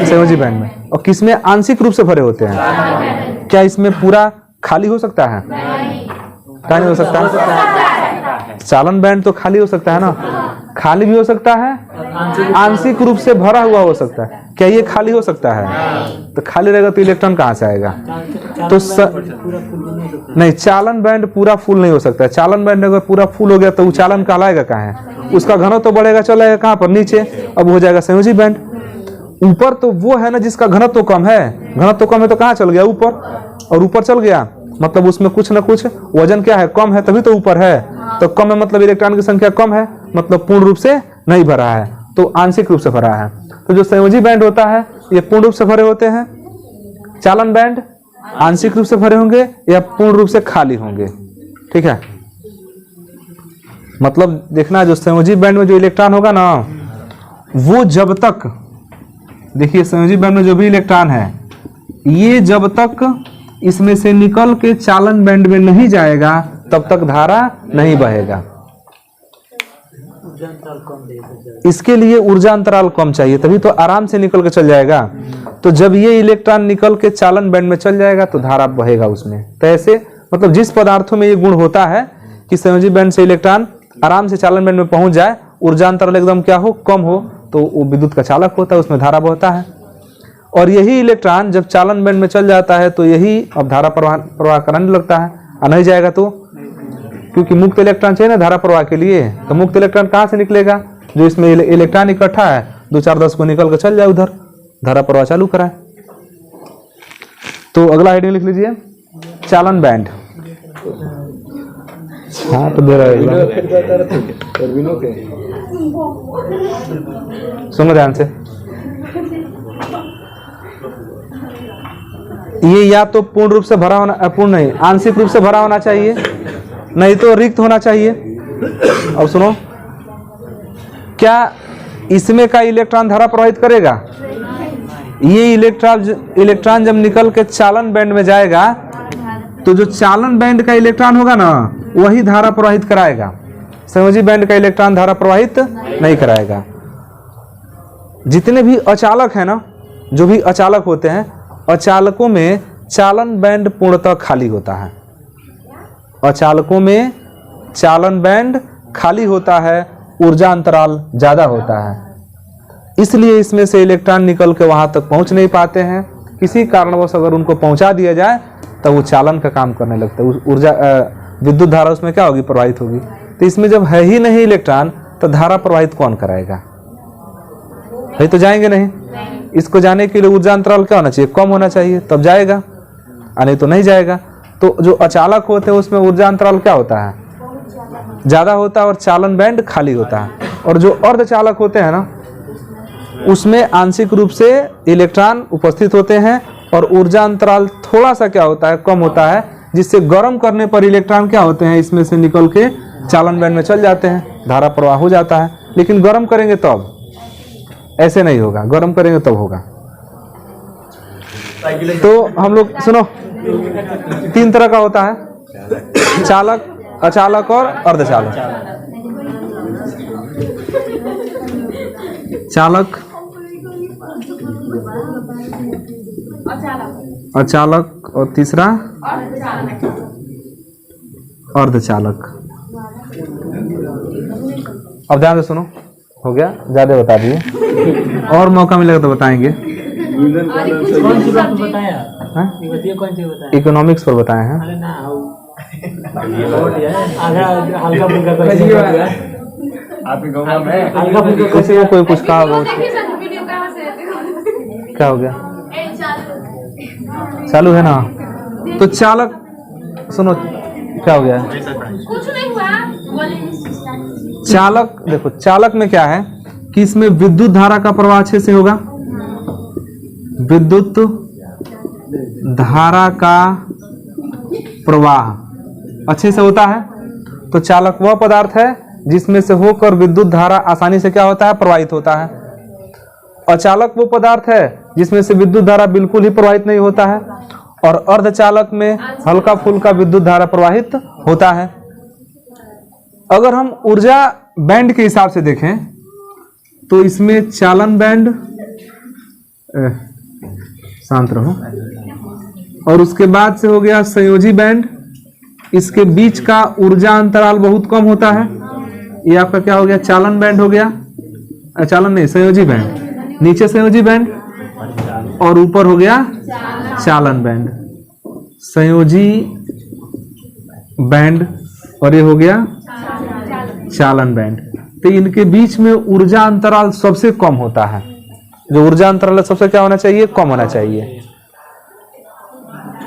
संयोजी बैंड में, और किसमें आंशिक रूप से भरे होते हैं। क्या इसमें पूरा खाली हो सकता है, क्या नहीं हो सकता। चालन बैंड तो खाली हो सकता है ना, खाली भी हो सकता है, आंशिक रूप से भरा हुआ हो सकता है। क्या ये खाली हो सकता है, तो खाली रहेगा तो इलेक्ट्रॉन कहां से आएगा, तो नहीं, चालन बैंड पूरा फुल नहीं हो सकता। चालन बैंड अगर पूरा फुल हो गया तो चालन कहलाएगा कहाँ है, उसका घनत्व तो बढ़ेगा, चलेगा कहाँ पर, नीचे, अब हो जाएगा संयोजी बैंड। ऊपर तो वो है ना जिसका घनत्व तो कम है, घनत्व तो कम है तो कहाँ चल गया, ऊपर, और ऊपर चल गया मतलब उसमें कुछ ना कुछ वजन क्या है, कम है, तभी तो ऊपर है। तो कम है मतलब इलेक्ट्रॉन की संख्या कम है, मतलब पूर्ण रूप से नहीं भरा है, तो आंशिक रूप से भरा है। तो जो संयोजी बैंड होता है ये पूर्ण रूप से भरे होते हैं, चालन बैंड आंशिक रूप से भरे होंगे या पूर्ण रूप से खाली होंगे। ठीक है, मतलब देखना, जो संयोजी बैंड में जो इलेक्ट्रॉन होगा ना, वो जब तक, देखिए संयोजी बैंड में जो भी इलेक्ट्रॉन है, ये जब तक इसमें से निकल के चालन बैंड में नहीं जाएगा तब तक धारा नहीं बहेगा। इसके लिए ऊर्जा अंतराल कम चाहिए, तभी तो आराम से निकल के चल जाएगा। तो जब ये इलेक्ट्रॉन निकल के चालन बैंड में चल जाएगा तो धारा बहेगा उसमें। तो ऐसे मतलब जिस पदार्थों में ये गुण होता है कि संयोजी बैंड से इलेक्ट्रॉन आराम से चालन बैंड में पहुंच जाए, ऊर्जा अंतराल एकदम क्या हो, कम हो, तो वो विद्युत का चालक होता है, उसमें धारा बहता है। और यही इलेक्ट्रॉन जब चालन बैंड में चल जाता है तो यही अब धारा प्रवाह करने लगता है, और नहीं जाएगा तो, क्योंकि मुक्त इलेक्ट्रॉन चाहिए ना धारा प्रवाह के लिए, तो मुक्त इलेक्ट्रॉन कहाँ से निकलेगा, जो इसमें इलेक्ट्रॉन इकट्ठा है 2-4-10 को निकल कर चल जाए उधर, धारा प्रवाह चालू कराए। तो अगला हेडिंग लिख लीजिए, चालन बैंड। छाट दे रहा है सुनो ध्यान से। ये या तो पूर्ण रूप से भरा होना, पूर्ण नहीं, आंशिक रूप से भरा होना चाहिए, नहीं तो रिक्त होना चाहिए। अब सुनो, क्या इसमें का इलेक्ट्रॉन धारा प्रवाहित करेगा? ये इलेक्ट्रॉन जब निकल के चालन बैंड में जाएगा तो जो चालन बैंड का इलेक्ट्रॉन होगा ना वही धारा प्रवाहित कराएगा, संयोजी बैंड का इलेक्ट्रॉन धारा प्रवाहित नहीं कराएगा। जितने भी अचालक है ना, जो भी अचालक होते हैं, अचालकों में चालन बैंड पूर्णतः खाली होता है। अचालकों में चालन बैंड खाली होता है, ऊर्जा अंतराल ज्यादा होता है, इसलिए इसमें से इलेक्ट्रॉन निकल के वहां तक पहुंच नहीं पाते हैं। किसी कारणवश अगर उनको पहुंचा दिया जाए तो वो चालन का काम करने लगता है, ऊर्जा विद्युत धारा उसमें क्या होगी? प्रवाहित होगी। तो इसमें जब है ही नहीं इलेक्ट्रॉन तो धारा प्रवाहित कौन कराएगा? है तो जाएंगे नहीं। इसको जाने के लिए ऊर्जा अंतराल क्या होना चाहिए? कम होना चाहिए, तब जाएगा, नहीं तो नहीं जाएगा। तो जो अचालक होते हैं उसमें ऊर्जा अंतराल क्या होता है? ज्यादा होता है और चालन बैंड खाली होता है। और जो अर्धचालक होते हैं ना उसमें आंशिक रूप से इलेक्ट्रॉन उपस्थित होते हैं और ऊर्जा अंतराल थोड़ा सा क्या होता है? कम होता है, जिससे गर्म करने पर इलेक्ट्रॉन क्या होते हैं? इसमें से निकल के चालन बैंड में चल जाते हैं, धारा प्रवाह हो जाता है। लेकिन गर्म करेंगे तब, ऐसे नहीं होगा, गर्म करेंगे तब होगा। तो हम लोग सुनो, 3 तरह का होता है, चालक, अचालक और अर्धचालक। चालक, अचालक और तीसरा अर्धचालक। अब ध्यान से सुनो, हो गया, ज्यादा बता दिए, और मौका मिलेगा तो बताएंगे। इकोनॉमिक्स पर बताए हैं। किसी को कोई कुछ कहा होगा उसको, क्या हो गया? चालू है ना? तो चालक, सुनो क्या हो गया है? चालक, देखो चालक में क्या है कि इसमें विद्युत धारा का प्रवाह अच्छे से होगा, विद्युत धारा का प्रवाह अच्छे से होता है। तो चालक वह पदार्थ है जिसमें से होकर विद्युत धारा आसानी से क्या होता है? प्रवाहित होता है। अचालक वो पदार्थ है जिसमें से विद्युत धारा बिल्कुल ही प्रवाहित नहीं होता है। और अर्धचालक में हल्का फुल्का विद्युत धारा प्रवाहित होता है। अगर हम ऊर्जा बैंड के हिसाब से देखें तो इसमें चालन बैंड, शांत रहो, और उसके बाद से हो गया संयोजी बैंड। इसके बीच का ऊर्जा अंतराल बहुत कम होता है। ये आपका क्या हो गया? चालन बैंड हो गया, चालन नहीं, संयोजी बैंड। नीचे संयोजी बैंड और ऊपर हो गया चालन बैंड, संयोजी बैंड, और ये हो गया चालन बैंड। तो इनके बीच में ऊर्जा अंतराल सबसे कम होता है। जो ऊर्जा अंतराल सबसे क्या होना चाहिए? कम होना चाहिए।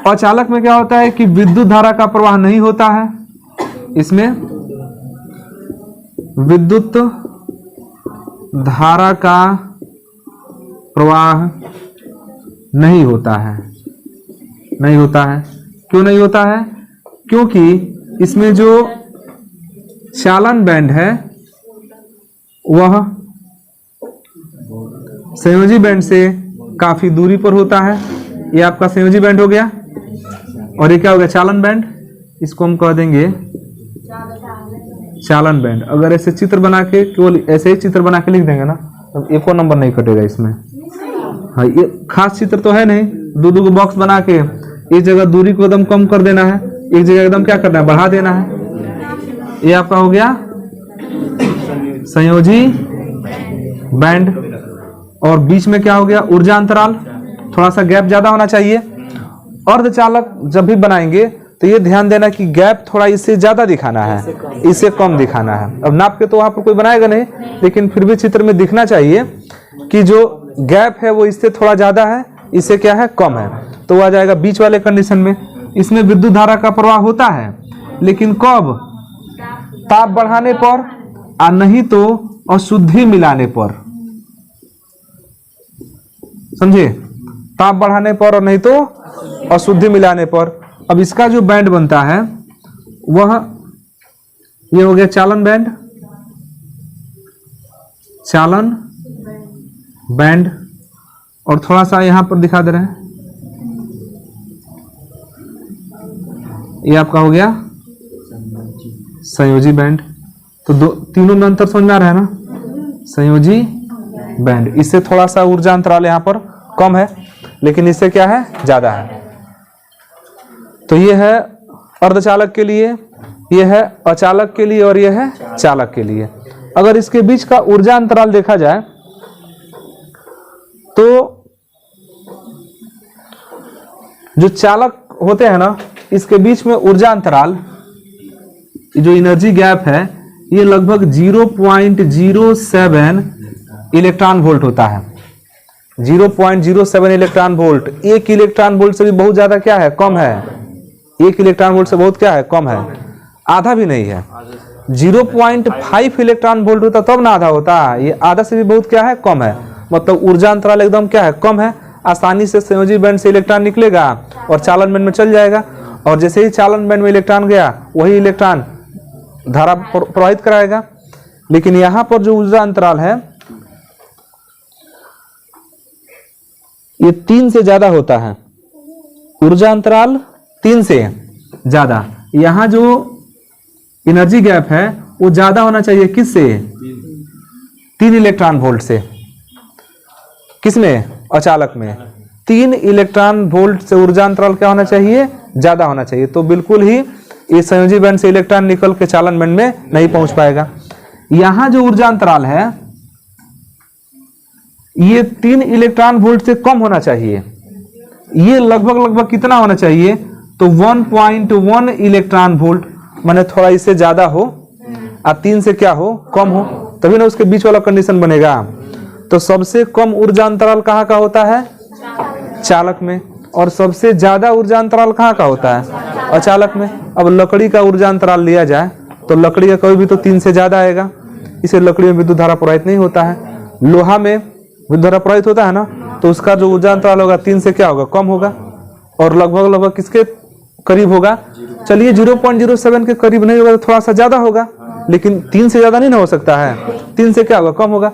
अचालक में क्या होता है कि विद्युत धारा का प्रवाह नहीं होता है, इसमें विद्युत धारा का प्रवाह नहीं होता है। नहीं होता है, क्यों नहीं होता है? क्योंकि इसमें जो चालन बैंड है वह संयोजी बैंड से काफी दूरी पर होता है। ये आपका संयोजी बैंड हो गया, और ये क्या हो गया? चालन बैंड। इसको हम कह देंगे चालन बैंड। अगर ऐसे चित्र बना के, केवल ऐसे ही चित्र बना के लिख देंगे ना तो एको नंबर नहीं कटेगा इसमें। हाँ, ये खास चित्र तो है नहीं, दो को बॉक्स बना के एक जगह दूरी को एकदम कम कर देना है, एक जगह एकदम क्या करना है? बढ़ा देना है। ये आपका हो गया संयोजी बैंड। और बीच में क्या हो गया? ऊर्जा अंतराल, थोड़ा सा गैप ज्यादा होना चाहिए। अर्धचालक जब भी बनाएंगे तो ये ध्यान देना कि गैप थोड़ा इससे ज्यादा दिखाना है, इससे कम दिखाना है। अब नाप के तो वहां पर कोई बनाएगा नहीं, लेकिन फिर भी चित्र में दिखना चाहिए कि जो गैप है वो इससे थोड़ा ज्यादा है, इससे क्या है? कम है। तो वो आ जाएगा बीच वाले कंडीशन में। इसमें विद्युत धारा का प्रवाह होता है, लेकिन कब? ताप बढ़ाने पर और नहीं तो अशुद्धि मिलाने पर। समझे? ताप बढ़ाने पर और नहीं तो अशुद्धि मिलाने पर। अब इसका जो बैंड बनता है वह ये हो गया चालन बैंड, चालन बैंड। और थोड़ा सा यहां पर दिखा दे रहे हैं, ये आपका हो गया संयोजी बैंड। तो तीनों में अंतर समझ में आ रहा है ना? संयोजी बैंड, इससे थोड़ा सा ऊर्जा अंतराल यहां पर कम है, लेकिन इससे क्या है, ज्यादा है। तो ये है अर्धचालक के लिए, ये है अचालक के लिए और ये है चालक के लिए। अगर इसके बीच का ऊर्जा अंतराल देखा जाए तो जो चालक होते हैं ना, इसके बीच में ऊर्जा अंतराल, जो एनर्जी गैप है, ये लगभग 0.07 इलेक्ट्रॉन वोल्ट होता है। 0.07 इलेक्ट्रॉन वोल्ट, 1 इलेक्ट्रॉन वोल्ट से भी बहुत ज्यादा क्या है, कम है। 1 इलेक्ट्रॉन वोल्ट से बहुत क्या है, कम है, आधा भी नहीं है। 0.5 इलेक्ट्रॉन वोल्ट होता तब ना आधा होता, ये आधा से भी बहुत क्या है, कम है। मतलब ऊर्जा अंतराल एकदम क्या है, कम है। आसानी से संयोजी बैंड से इलेक्ट्रॉन निकलेगा और चालन बैंड में चल जाएगा, और जैसे ही चालन बैंड में इलेक्ट्रॉन गया वही इलेक्ट्रॉन धारा प्रवाहित कराएगा। लेकिन यहां पर जो ऊर्जा अंतराल है ये 3 से ज्यादा होता है। ऊर्जा अंतराल 3 से ज्यादा। यहां जो एनर्जी गैप है वो ज्यादा होना चाहिए, किससे? 3 इलेक्ट्रॉन वोल्ट से। किसमें? अचालक में। 3 इलेक्ट्रॉन वोल्ट से ऊर्जा अंतराल क्या होना चाहिए, ज्यादा होना चाहिए। तो बिल्कुल ही इस संयोजी बैंड से इलेक्ट्रॉन निकल के चालन बैंड में नहीं पहुंच पाएगा। यहां जो ऊर्जा अंतराल है ये 3 इलेक्ट्रॉन वोल्ट से कम होना चाहिए। ये लगभग कितना होना चाहिए, तो 1.1 इलेक्ट्रॉन वोल्ट, माने थोड़ा इससे ज्यादा हो और 3 से क्या हो, कम हो, तभी ना उसके बीच वाला कंडीशन बनेगा। तो सबसे कम ऊर्जा अंतराल कहाँ का होता है, चालक में, और सबसे ज्यादा ऊर्जा अंतराल कहाँ का होता है, अचालक में। अब लकड़ी का ऊर्जा अंतराल लिया जाए तो लकड़ी का कभी भी तो 3 से ज्यादा आएगा, इसे लकड़ी में विद्युत धारा प्रवाहित नहीं होता है। लोहा में विद्युत धारा प्रवाहित होता है ना, तो उसका जो ऊर्जा अंतराल होगा 3 से क्या होगा, कम होगा, और लगभग किसके करीब होगा, चलिए 0.07 के करीब नहीं होगा, तो थोड़ा सा ज्यादा होगा, लेकिन 3 से ज्यादा नहीं ना हो सकता है। 3 से क्या होगा, कम होगा।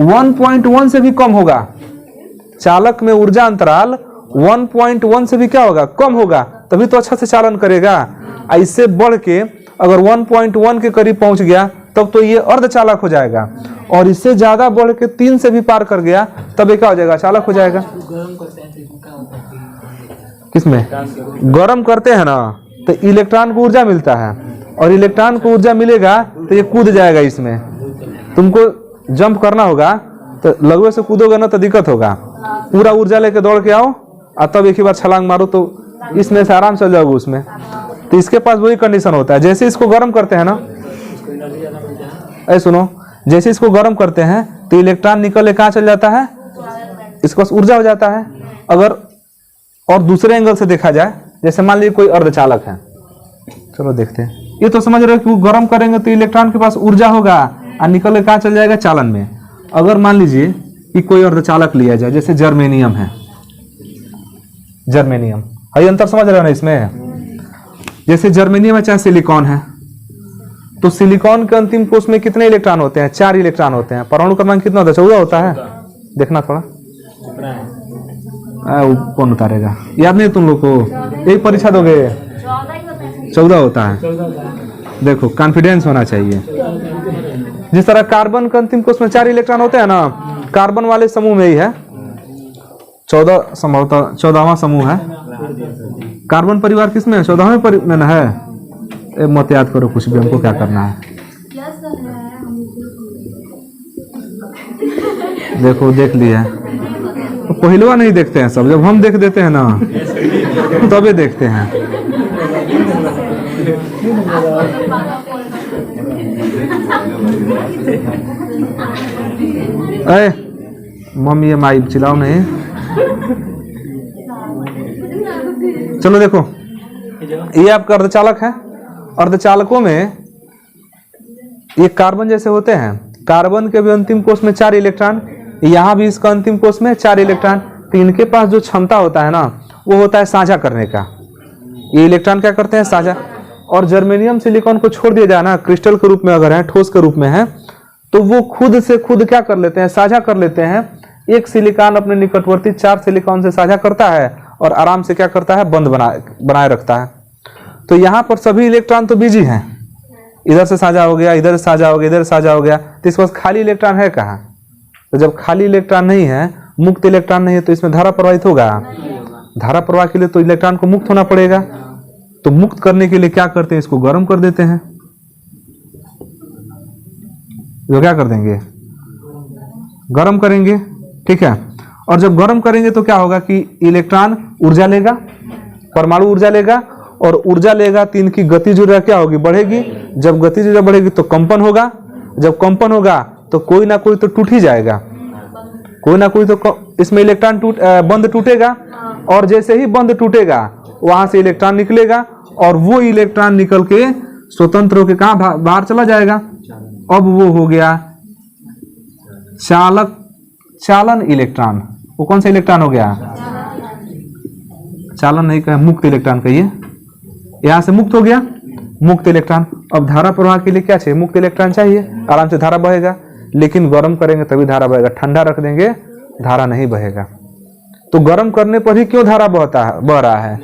1.1 से भी कम होगा। चालक में ऊर्जा अंतराल 1.1 से भी क्या होगा, कम होगा, तभी तो अच्छा से चालन करेगा। इससे बढ़ के अगर 1.1 के करीब पहुंच गया तब तो ये अर्धचालक हो जाएगा, और इससे ज्यादा बढ़ के 3 से भी पार कर गया तब ये क्या हो जाएगा, चालक हो जाएगा। किसमें गर्म करते हैं ना, तो इलेक्ट्रॉन को ऊर्जा मिलता है, और इलेक्ट्रॉन को ऊर्जा मिलेगा तो ये कूद जाएगा। इसमें तुमको जंप करना होगा तो लगवे से कूदोगे ना तो दिक्कत होगा, पूरा ऊर्जा लेके दौड़ के आओ और तब एक ही बार छलांग मारो तो इसमें से आराम चल जाओगे उसमें। तो इसके पास वही कंडीशन होता है। जैसे इसको गर्म करते हैं ना, ऐसे सुनो, जैसे इसको गर्म करते हैं तो इलेक्ट्रॉन निकल के कहाँ चल जाता है, इसके पास ऊर्जा हो जाता है। अगर और दूसरे एंगल से देखा जाए, जैसे मान लीजिए कोई अर्धचालक है, चलो देखते हैं, ये तो समझ रहे हो कि वो गर्म करेंगे तो इलेक्ट्रॉन के पास ऊर्जा होगा और निकल के कहाँ चल जाएगा, चालन में। अगर मान लीजिए कि कोई अर्धचालक लिया जाए, जैसे जर्मेनियम है, जर्मेनियम है, अंतर समझ रहे हो ना इसमें। जैसे जर्मेनियम है चाहे सिलिकॉन है, तो सिलिकॉन के अंतिम कोष में कितने इलेक्ट्रॉन होते हैं, 4 इलेक्ट्रॉन होते हैं। परमाणु क्रमांक कितना होता है, 14 होता है। देखना थोड़ा, कौन उतारेगा, याद नहीं तुम लोग को, एक परीक्षा दोगे, 14 होता है। देखो कॉन्फिडेंस होना चाहिए। जिस तरह कार्बन के अंतिम कोष में 4 इलेक्ट्रॉन होते हैं ना, कार्बन वाले समूह में ही है 14, संभवतः 14वां समूह है। कार्बन परिवार किसमें है, 14वें में है। मत याद करो कुछ भी, हमको क्या करना है। देखो देख लिया, तो पहलवा नहीं देखते हैं सब, जब हम देख देते हैं ना तबे देखते हैं। अरे मम्मी ये माइक चिल्लाओ नहीं। चलो देखो, ये आपका अर्धचालक है। अर्धचालकों में ये कार्बन जैसे होते हैं, कार्बन के भी अंतिम कोष में 4 इलेक्ट्रॉन, यहाँ भी इसका अंतिम कोष में 4 इलेक्ट्रॉन। तो इनके पास जो क्षमता होता है ना, वो होता है साझा करने का। ये इलेक्ट्रॉन क्या करते हैं, साझा। और जर्मेनियम सिलिकॉन को छोड़ दिया जाए ना, क्रिस्टल के रूप में अगर है, ठोस के रूप में है, तो वो खुद से खुद क्या कर लेते हैं, साझा कर लेते हैं। एक सिलिकॉन अपने निकटवर्ती 4 सिलिकॉन से साझा करता है और आराम से क्या करता है, बंद बनाए रखता है। तो यहाँ पर सभी इलेक्ट्रॉन तो बिजी हैं, इधर से साझा हो गया, इधर से साझा हो गया, इधर से साझा हो गया, तो इसके पास खाली इलेक्ट्रॉन है कहाँ। तो जब खाली इलेक्ट्रॉन नहीं है, मुक्त इलेक्ट्रॉन नहीं है, तो इसमें धारा प्रवाहित होगा। धारा प्रवाह के लिए तो इलेक्ट्रॉन को मुक्त होना पड़ेगा। तो मुक्त करने के लिए क्या करते हैं, इसको गर्म कर देते हैं। जो क्या कर देंगे, गर्म करेंगे, ठीक है। और जब गर्म करेंगे तो क्या होगा कि इलेक्ट्रॉन ऊर्जा लेगा, परमाणु ऊर्जा लेगा, और ऊर्जा लेगा तो इनकी गतिज ऊर्जा क्या होगी, बढ़ेगी। जब गतिज ऊर्जा बढ़ेगी तो कंपन होगा, जब कंपन होगा तो कोई ना कोई तो टूट ही जाएगा, कोई ना कोई तो इसमें इलेक्ट्रॉन बंद टूटेगा। और जैसे ही बंद टूटेगा वहां से इलेक्ट्रॉन निकलेगा, और वो इलेक्ट्रॉन निकल के स्वतंत्र होकर कहाँ बाहर चला जाएगा। अब वो हो गया चालन इलेक्ट्रॉन। वो कौन सा इलेक्ट्रॉन हो गया, चालन नहीं कहे, मुक्त इलेक्ट्रॉन कहिए। यहां से मुक्त हो गया, मुक्त इलेक्ट्रॉन। अब धारा प्रवाह के लिए क्या चाहिए, मुक्त इलेक्ट्रॉन चाहिए, आराम से धारा बहेगा। लेकिन गर्म करेंगे तभी धारा बहेगा, ठंडा रख देंगे धारा नहीं बहेगा। तो गर्म करने पर ही क्यों धारा बह रहा है,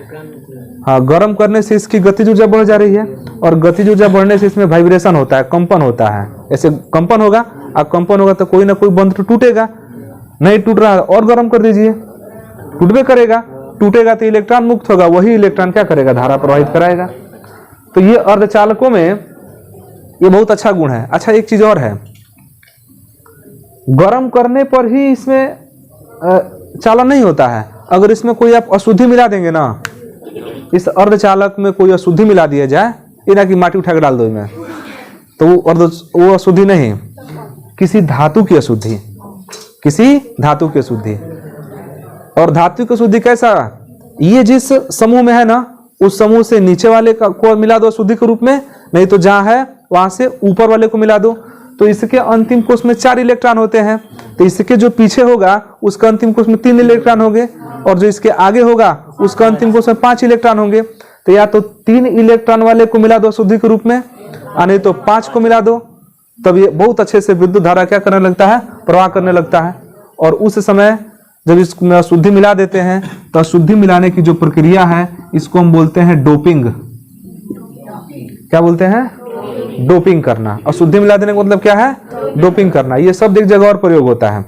हाँ, गर्म करने से इसकी गतिज ऊर्जा बढ़ जा रही है, और गतिज ऊर्जा बढ़ने से इसमें वाइब्रेशन होता है, कंपन होता है। ऐसे कंपन होगा, अब कंपन होगा तो कोई ना कोई बंध तो टूटेगा, नहीं टूट रहा है और गर्म कर दीजिए, टूटबे करेगा। टूटेगा तो इलेक्ट्रॉन मुक्त होगा, वही इलेक्ट्रॉन क्या करेगा, धारा प्रवाहित कराएगा। तो ये अर्धचालकों में ये बहुत अच्छा गुण है। अच्छा, एक चीज और है, गर्म करने पर ही इसमें चालन नहीं होता है। अगर इसमें कोई आप अशुद्धि मिला देंगे ना, इस अर्धचालक में कोई अशुद्धि मिला दिया जाए, ये ना कि माटी उठा के डाल दो इसमें, तो वो अशुद्धि नहीं, किसी धातु की अशुद्धि, किसी धातु की अशुद्धि। और धातु की अशुद्धि कैसा, ये जिस समूह में है ना, उस समूह से नीचे वाले को मिला दो अशुद्धि के रूप में, नहीं तो जहां है वहां से ऊपर वाले को मिला दो। तो इसके अंतिम कोष में 4 इलेक्ट्रॉन होते हैं, तो इसके जो पीछे होगा उसका अंतिम कोष में 3 इलेक्ट्रॉन होंगे, और जो इसके आगे होगा उसका अंतिम कोष में 5 इलेक्ट्रॉन होंगे। तो या तो 3 इलेक्ट्रॉन वाले को मिला दो अशुद्धि के रूप में, नहीं तो 5 को मिला दो, तब ये बहुत अच्छे से विद्युत धारा क्या करने लगता है, प्रवाह करने लगता है। और उस समय जब इसमें अशुद्धि मिला देते हैं, तो अशुद्धि मिलाने की जो प्रक्रिया है, इसको हम बोलते हैं डोपिंग। क्या बोलते हैं, डोपिंग करना। अशुद्धि मिला देने का मतलब क्या है, डोपिंग करना। ये शब्द एक जगह और प्रयोग होता है,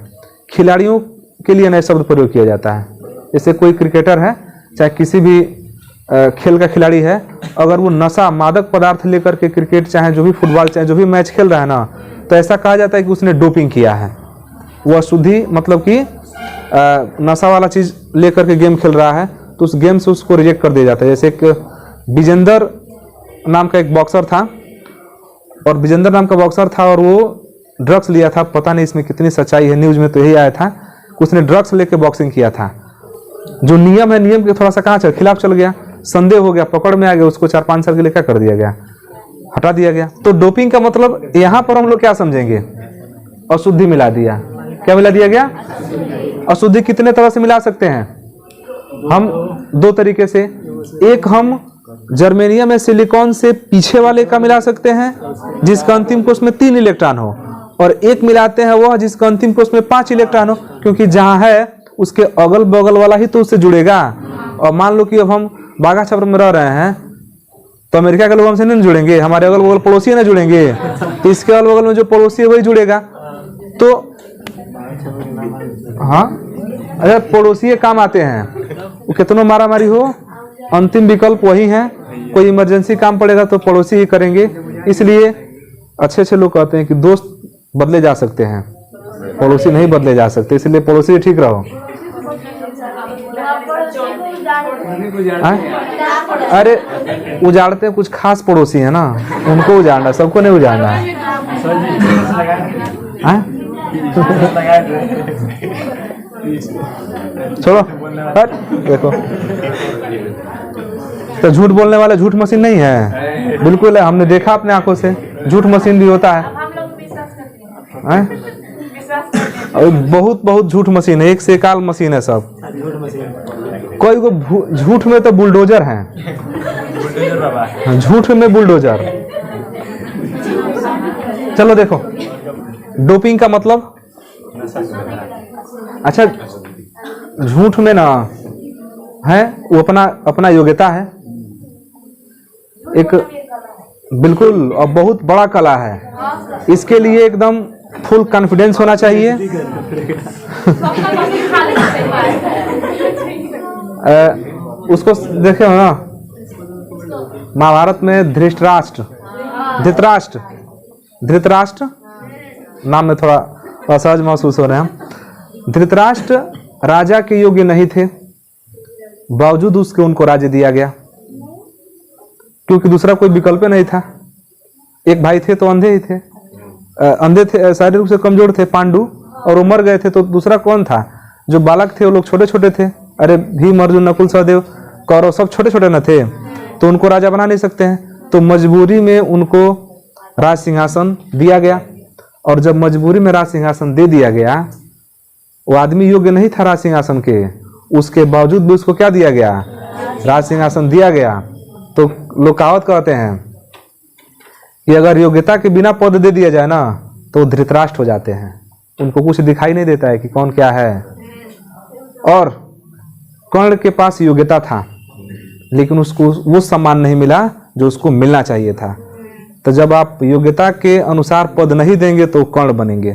खिलाड़ियों के लिए नया शब्द प्रयोग किया जाता है। जैसे कोई क्रिकेटर है, चाहे किसी भी खेल का खिलाड़ी है, अगर वो नशा मादक पदार्थ लेकर के क्रिकेट चाहे जो भी फुटबॉल चाहे जो भी मैच खेल रहा है ना, तो ऐसा कहा जाता है कि उसने डोपिंग किया है। वो अशुद्धि मतलब कि नशा वाला चीज लेकर के गेम खेल रहा है, तो उस गेम से उसको रिजेक्ट कर दिया जाता है। जैसे एक विजेंदर नाम का एक बॉक्सर था, और विजेंदर नाम का बॉक्सर था, और वो ड्रग्स लिया था। पता नहीं इसमें कितनी सच्चाई है, न्यूज में तो यही आया था कि उसने ड्रग्स लेके बॉक्सिंग किया था। जो नियम है, नियम के थोड़ा सा कहाँ खिलाफ चल गया, संदेह हो गया, पकड़ में आ गया, उसको 4-5 साल के लिए क्या कर दिया गया, हटा दिया गया। तो डोपिंग का मतलब यहाँ पर हम लोग क्या समझेंगे, अशुद्धि मिला दिया। क्या मिला दिया गया, अशुद्धि कितने तरह से मिला सकते हैं हम, 2 तरीके से। एक हम जर्मेनियम या सिलिकॉन से पीछे वाले का मिला सकते हैं, जिसका अंतिम कोष में 3 इलेक्ट्रॉन हो, और एक मिलाते हैं वह जिसका अंतिम कोष में 5 इलेक्ट्रॉन हो, क्योंकि जहां है उसके अगल बगल वाला ही तो उससे जुड़ेगा। और मान लो कि अब हम बाघा छापर में रह रहे हैं, तो अमेरिका के लोग हमसे नहीं जुड़ेंगे, हमारे अगल बगल पड़ोसी ना जुड़ेंगे, तो इसके अगल बगल में जो पड़ोसी है वही जुड़ेगा। तो हाँ, अगर पड़ोसी काम आते हैं, वो कितनों मारा मारी हो, अंतिम विकल्प वही है। कोई इमरजेंसी काम पड़ेगा तो पड़ोसी ही करेंगे। इसलिए अच्छे लोग कहते हैं कि दोस्त बदले जा सकते हैं, पड़ोसी नहीं बदले जा सकते, इसलिए पड़ोसी ठीक रहो। अरे उजाड़ते हैं कुछ खास पड़ोसी है ना, उनको उजाड़ना, सबको नहीं उजाड़ना है। छोड़ो, देखो, तो झूठ बोलने वाला झूठ मशीन नहीं है, बिल्कुल है, हमने देखा अपने आंखों से, झूठ मशीन भी होता है। और बहुत बहुत झूठ मशीन है, एक से एकाल मशीन है सब। कोई को झूठ में तो बुलडोजर है, झूठ में बुलडोजर। चलो देखो, डोपिंग का मतलब, अच्छा झूठ में ना है वो अपना अपना योग्यता है, एक बिल्कुल और बहुत बड़ा कला है। इसके लिए एकदम फुल कॉन्फिडेंस होना चाहिए। उसको देखे हो ना, महाभारत में धृतराष्ट्र नाम में थोड़ा असहज महसूस हो रहे हैं। धृतराष्ट्र राजा के योग्य नहीं थे, बावजूद उसके उनको राज्य दिया गया, क्योंकि दूसरा कोई विकल्प नहीं था। एक भाई थे तो अंधे ही थे, अंधे थे, शारीरिक रूप से कमजोर थे पांडु, और वो मर गए थे, तो दूसरा कौन था? जो बालक थे वो लोग छोटे छोटे थे। अरे भीम अर्जुन नकुल सहदेव कौरव सब छोटे छोटे न थे, तो उनको राजा बना नहीं सकते हैं, तो मजबूरी में उनको राज सिंहासन दिया गया। और जब मजबूरी में राज सिंहासन दे दिया गया, वो आदमी योग्य नहीं था राज सिंहासन के, उसके बावजूद भी उसको क्या दिया गया? राज सिंहासन दिया गया। तो लोग कहावत कहते हैं कि अगर योग्यता के बिना पद दे दिया जाए ना, तो धृतराष्ट्र हो जाते हैं, उनको कुछ दिखाई नहीं देता है कि कौन क्या है। और कर्ण के पास योग्यता था, लेकिन उसको वो सम्मान नहीं मिला जो उसको मिलना चाहिए था। तो जब आप योग्यता के अनुसार पद नहीं देंगे तो कर्ण बनेंगे,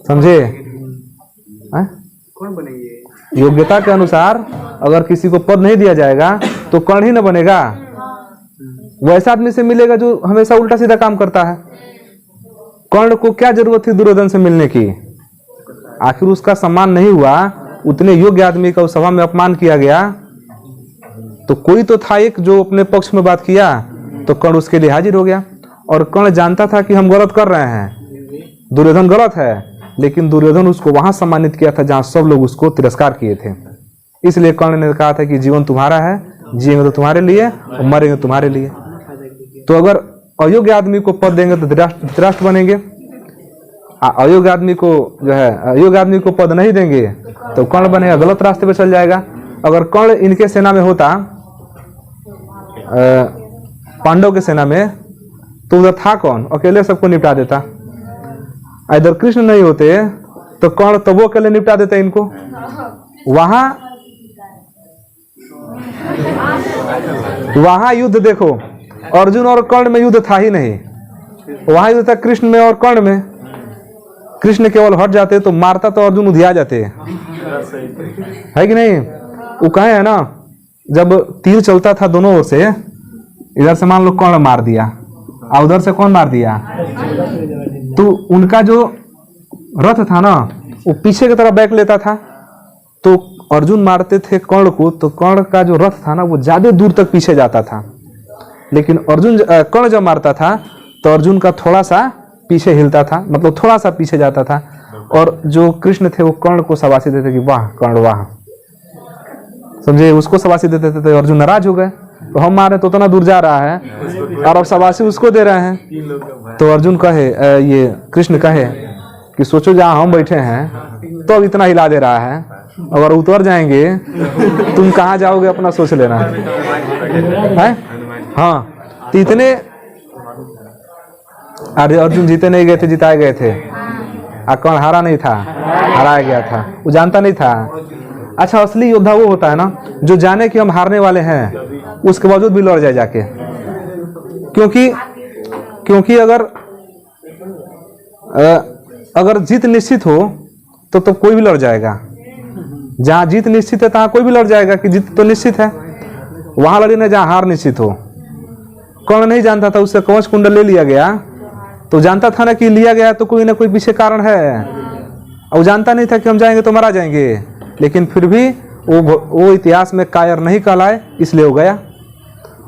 समझे? कौन बनेंगे? योग्यता के अनुसार अगर किसी को पद नहीं दिया जाएगा तो कर्ण ही न बनेगा। वैसा आदमी से मिलेगा जो हमेशा उल्टा सीधा काम करता है। कर्ण को क्या जरूरत थी दुर्योधन से मिलने की? आखिर उसका सम्मान नहीं हुआ, उतने योग्य आदमी का उस सभा में अपमान किया गया। तो कोई तो था एक जो अपने पक्ष में बात किया, तो कर्ण उसके लिए हाजिर हो गया। और कर्ण जानता था कि हम गलत कर रहे हैं, दुर्योधन गलत है, लेकिन दुर्योधन उसको वहां सम्मानित किया था जहां सब लोग उसको तिरस्कार किए थे। इसलिए कर्ण ने कहा था कि जीवन तुम्हारा है, जिएंगे तो तुम्हारे लिए और मरेंगे तुम्हारे लिए। तो अगर अयोग्य आदमी को पद देंगे तो धृतराष्ट्र बनेंगे, अयोग्य आदमी को जो है अयोग्य आदमी को पद नहीं देंगे तो कर्ण बनेगा, गलत रास्ते पे चल जाएगा। अगर कर्ण इनके सेना में होता, पांडव के सेना में, तो उधर था कौन? अकेले सबको निपटा देता। इधर कृष्ण नहीं होते तो कर्ण तो वो अकेले निपटा देते इनको। वहां युद्ध देखो, अर्जुन और कर्ण में युद्ध था ही नहीं, वहां युद्ध था कृष्ण में और कर्ण में। कृष्ण केवल हट जाते तो मारता तो अर्जुन उधिया जाते, है कि नहीं? वो कहे है ना, जब तीर चलता था दोनों ओर से, इधर से मान लो कर्ण मार दिया और उधर से कौन मार दिया, तो उनका जो रथ था ना वो पीछे की तरफ बैक लेता था। तो अर्जुन मारते थे कर्ण को, तो कर्ण का जो रथ था ना वो ज्यादा दूर तक पीछे जाता था। लेकिन कर्ण जब मारता था तो अर्जुन का थोड़ा सा पीछे हिलता था, मतलब थोड़ा सा पीछे जाता था। और जो कृष्ण थे वो कर्ण को शाबाशी देते कि वाह कर्ण वाह, समझे? उसको शाबाशी देते थे तो अर्जुन नाराज हो गए, तो हम मारे तो उतना दूर जा रहा है और अब शाबाशी उसको दे रहे हैं। तो अर्जुन कहे, ये कृष्ण कहे कि सोचो जहाँ हम बैठे हैं तो अब इतना हिला दे रहा है, अगर उतर जाएंगे तुम कहाँ जाओगे अपना सोच लेना है। हाँ, तो इतने अरे अर्जुन जीते नहीं गए थे, जिताए गए थे। कर्ण हारा नहीं था, हराया गया था, वो जानता नहीं था। अच्छा, असली योद्धा वो होता है ना जो जाने कि हम हारने वाले हैं, उसके बावजूद भी लड़ जाए जाके। क्योंकि अगर जीत निश्चित हो तो कोई भी लड़ जाएगा। जहां जीत निश्चित है तहां कोई भी लड़ जाएगा कि जीत तो निश्चित है, वहां लड़ी ना जहां हार निश्चित हो। कर्ण नहीं जानता था, उससे कवच कुंडल ले लिया गया, तो जानता था ना कि लिया गया तो कोई ना कोई पीछे कारण है। और जानता नहीं था कि हम जाएंगे तो मारा जाएंगे, लेकिन फिर भी वो इतिहास में कायर नहीं कहलाए, इसलिए हो गया।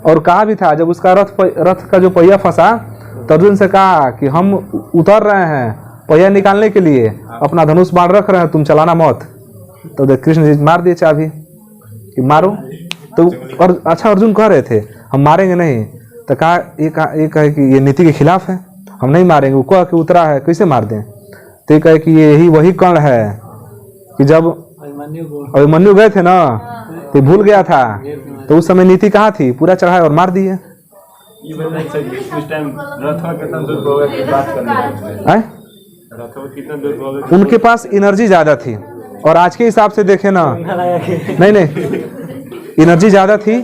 और कहा भी था, जब उसका रथ का जो पहिया फंसा तो अर्जुन से कहा कि हम उतर रहे हैं पहिया निकालने के लिए, अपना धनुष बाण रख रहे हैं, तुम चलाना मत। तो देख कृष्ण जी मार दिए चाबी कि मारो। तो और अच्छा अर्जुन कह रहे थे हम मारेंगे नहीं, तो कहा ये कहे कि ये नीति के खिलाफ है, हम नहीं मारेंगे, वो कह के उतरा है, कैसे मार दें? तो ये कहे कि यही वही कर्ण है कि जब अभिमन्यु गए थे ना तो भूल गया था, तो उस समय नीति कहाँ थी? पूरा चढ़ाया और मार दिए। उनके पास एनर्जी ज्यादा थी, और आज के हिसाब से देखे ना, नहीं एनर्जी ज्यादा थी,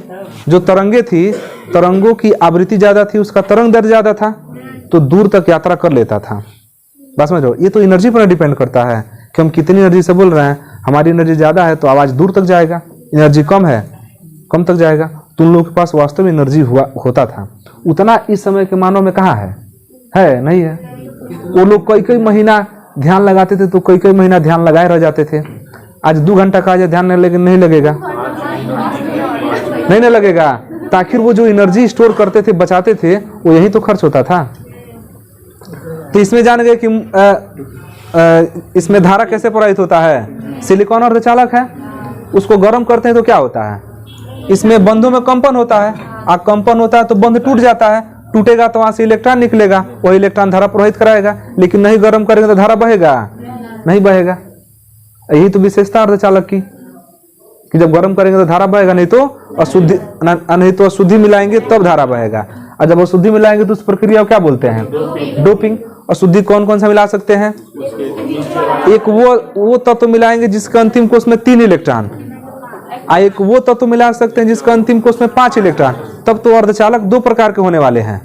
जो तरंगे थी, तरंगों की आवृत्ति ज्यादा थी, उसका तरंग दर ज्यादा था, तो दूर तक यात्रा कर लेता था। बस समझो, ये तो एनर्जी पर डिपेंड करता है कि हम कितनी एनर्जी से बोल रहे हैं। हमारी एनर्जी ज्यादा है तो आवाज दूर तक जाएगा, एनर्जी कम है कम तक जाएगा। तो उन लोगों के पास वास्तव में एनर्जी होता था, उतना इस समय के मानव में कहाँ है नहीं है। वो लोग कई महीना ध्यान लगाते थे, तो कई महीना ध्यान लगाए रह जाते थे। आज 2 घंटा का ध्यान नहीं लगेगा, नहीं लगेगा। तो आखिर वो जो एनर्जी स्टोर करते थे, बचाते थे, वो यही तो खर्च होता था। तो इसमें जान गए कि इसमें धारा कैसे प्रवाहित होता है। सिलिकॉन अर्धचालक है, उसको गर्म करते हैं तो क्या होता है, इसमें बंधों में कंपन होता है, कंपन होता है तो बंध टूट जाता है, टूटेगा तो वहां से इलेक्ट्रॉन निकलेगा, वही इलेक्ट्रॉन धारा प्रवाहित कराएगा। लेकिन नहीं गर्म करेंगे तो धारा बहेगा नहीं बहेगा। यही तो विशेषता अर्धचालक की, कि जब गर्म करेंगे तो धारा बहेगा, नहीं तो अशुद्धि मिलाएंगे तब धारा बहेगा। और जब अशुद्धि मिलाएंगे तो उस प्रक्रिया को क्या बोलते हैं, डोपिंग। अशुद्धि कौन कौन सा मिला सकते हैं? एक वो तत्व मिलाएंगे जिसका अंतिम कोष में 3 इलेक्ट्रॉन, एक वो तत्व मिला सकते हैं जिसका अंतिम कोष में 5 इलेक्ट्रॉन। तब तो अर्धचालक 2 प्रकार के होने वाले हैं।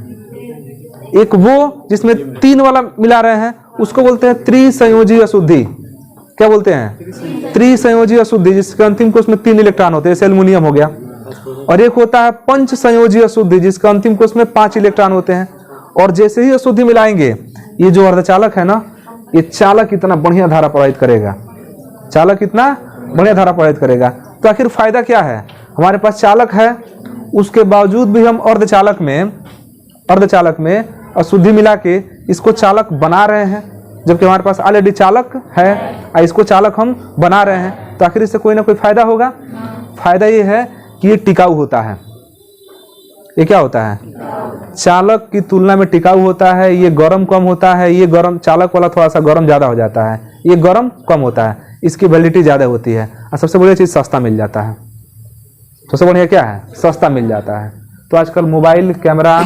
एक वो जिसमें 3 वाला मिला रहे हैं, उसको बोलते हैं त्रिसंयोजी अशुद्धि। क्या बोलते हैं? त्रिसंयोजी अशुद्धि, जिसके अंतिम कोष में 3 इलेक्ट्रॉन होते हैं, जैसे एल्युमिनियम हो गया। और एक होता है पंच संयोजी अशुद्धि, जिसका अंतिम कोष में 5 इलेक्ट्रॉन होते हैं। और जैसे ही अशुद्धि मिलाएंगे, ये जो अर्धचालक है ना, ये चालक इतना बढ़िया धारा प्रवाहित करेगा, चालक इतना बढ़िया धारा प्रवाहित करेगा। तो आखिर फायदा क्या है? हमारे पास चालक है, उसके बावजूद भी हम अर्धचालक में अशुद्धि मिला के इसको चालक बना रहे हैं, जबकि हमारे पास ऑलरेडी चालक है और इसको चालक हम बना रहे हैं। तो आखिर इससे कोई ना कोई फायदा होगा। फायदा ये है कि ये टिकाऊ होता है। ये क्या होता है? चालक की तुलना में टिकाऊ होता है। ये गर्म कम होता है, ये गर्म, चालक वाला थोड़ा सा गर्म ज्यादा हो जाता है, ये गर्म कम होता है, इसकी वैलिडिटी ज्यादा होती है। और सबसे बढ़िया चीज सस्ता मिल जाता है। सबसे बढ़िया क्या है? सस्ता मिल जाता है। तो आजकल मोबाइल, कैमरा,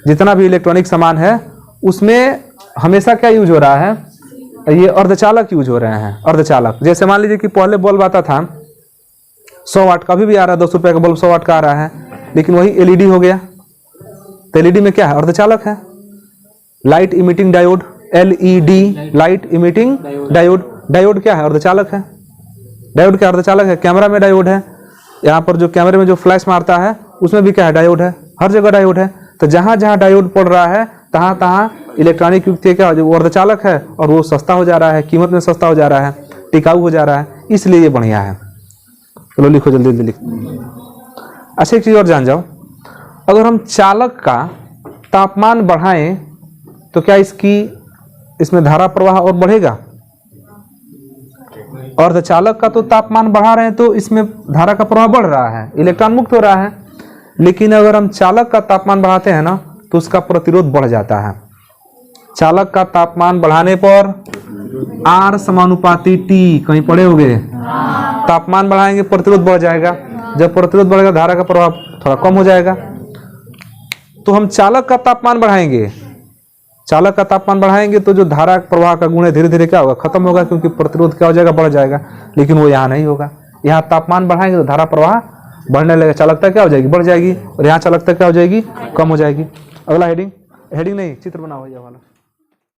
जितना भी इलेक्ट्रॉनिक सामान है, उसमें हमेशा क्या यूज हो रहा है? ये अर्धचालक यूज हो रहे हैं। अर्धचालक, जैसे मान लीजिए कि पहले बल्ब आता था 100 वाट का, भी आ रहा है 10 रुपए का बल्ब 100 वाट का आ रहा है, लेकिन वही एलईडी हो गया। तो एलईडी में क्या है? अर्धचालक है। Light emitting diode, LED, light emitting diode. Diode क्या है? अर्धचालक है। डायोड क्या अर्धचालक है? कैमरा में डायोड है, यहाँ पर जो कैमरे में जो फ्लैश मारता है उसमें भी क्या है? डायोड है। हर जगह डायोड है। तो जहां जहां डायोड पड़ रहा है, तहां तहां इलेक्ट्रॉनिक युक्ति क्या वो अर्धचालक है, और वो सस्ता हो जा रहा है, कीमत में सस्ता हो जा रहा है, टिकाऊ हो जा रहा है, इसलिए ये बढ़िया है। चलो लिखो, जल्दी जल्दी लिखो। अच्छा, एक चीज और जान जाओ, अगर हम चालक का तापमान बढ़ाएं तो क्या इसमें धारा प्रवाह और बढ़ेगा? अर्धचालक का तो तापमान बढ़ा रहे हैं तो इसमें धारा का प्रवाह बढ़ रहा है, इलेक्ट्रॉन मुक्त हो रहा है। लेकिन अगर हम चालक का तापमान बढ़ाते हैं ना, तो उसका प्रतिरोध बढ़ जाता है। चालक का तापमान बढ़ाने पर R समानुपाती T, कहीं पढ़े होंगे, तापमान बढ़ाएंगे प्रतिरोध बढ़ जाएगा। जब प्रतिरोध बढ़ेगा, धारा का प्रभाव थोड़ा कम हो जाएगा। तो हम चालक का तापमान बढ़ाएंगे, चालक का तापमान बढ़ाएंगे तो जो धारा प्रवाह का गुण है धीरे धीरे क्या होगा? खत्म होगा, क्योंकि प्रतिरोध क्या हो जाएगा? बढ़ जाएगा। लेकिन वो यहाँ नहीं होगा। यहाँ तापमान बढ़ाएंगे तो धारा प्रवाह बढ़ने लगेगा, चालकता क्या हो जाएगी? बढ़ जाएगी। और यहाँ चालकता क्या हो जाएगी? कम हो जाएगी। अगला हेडिंग नहीं, चित्र बनाओ ये वाला।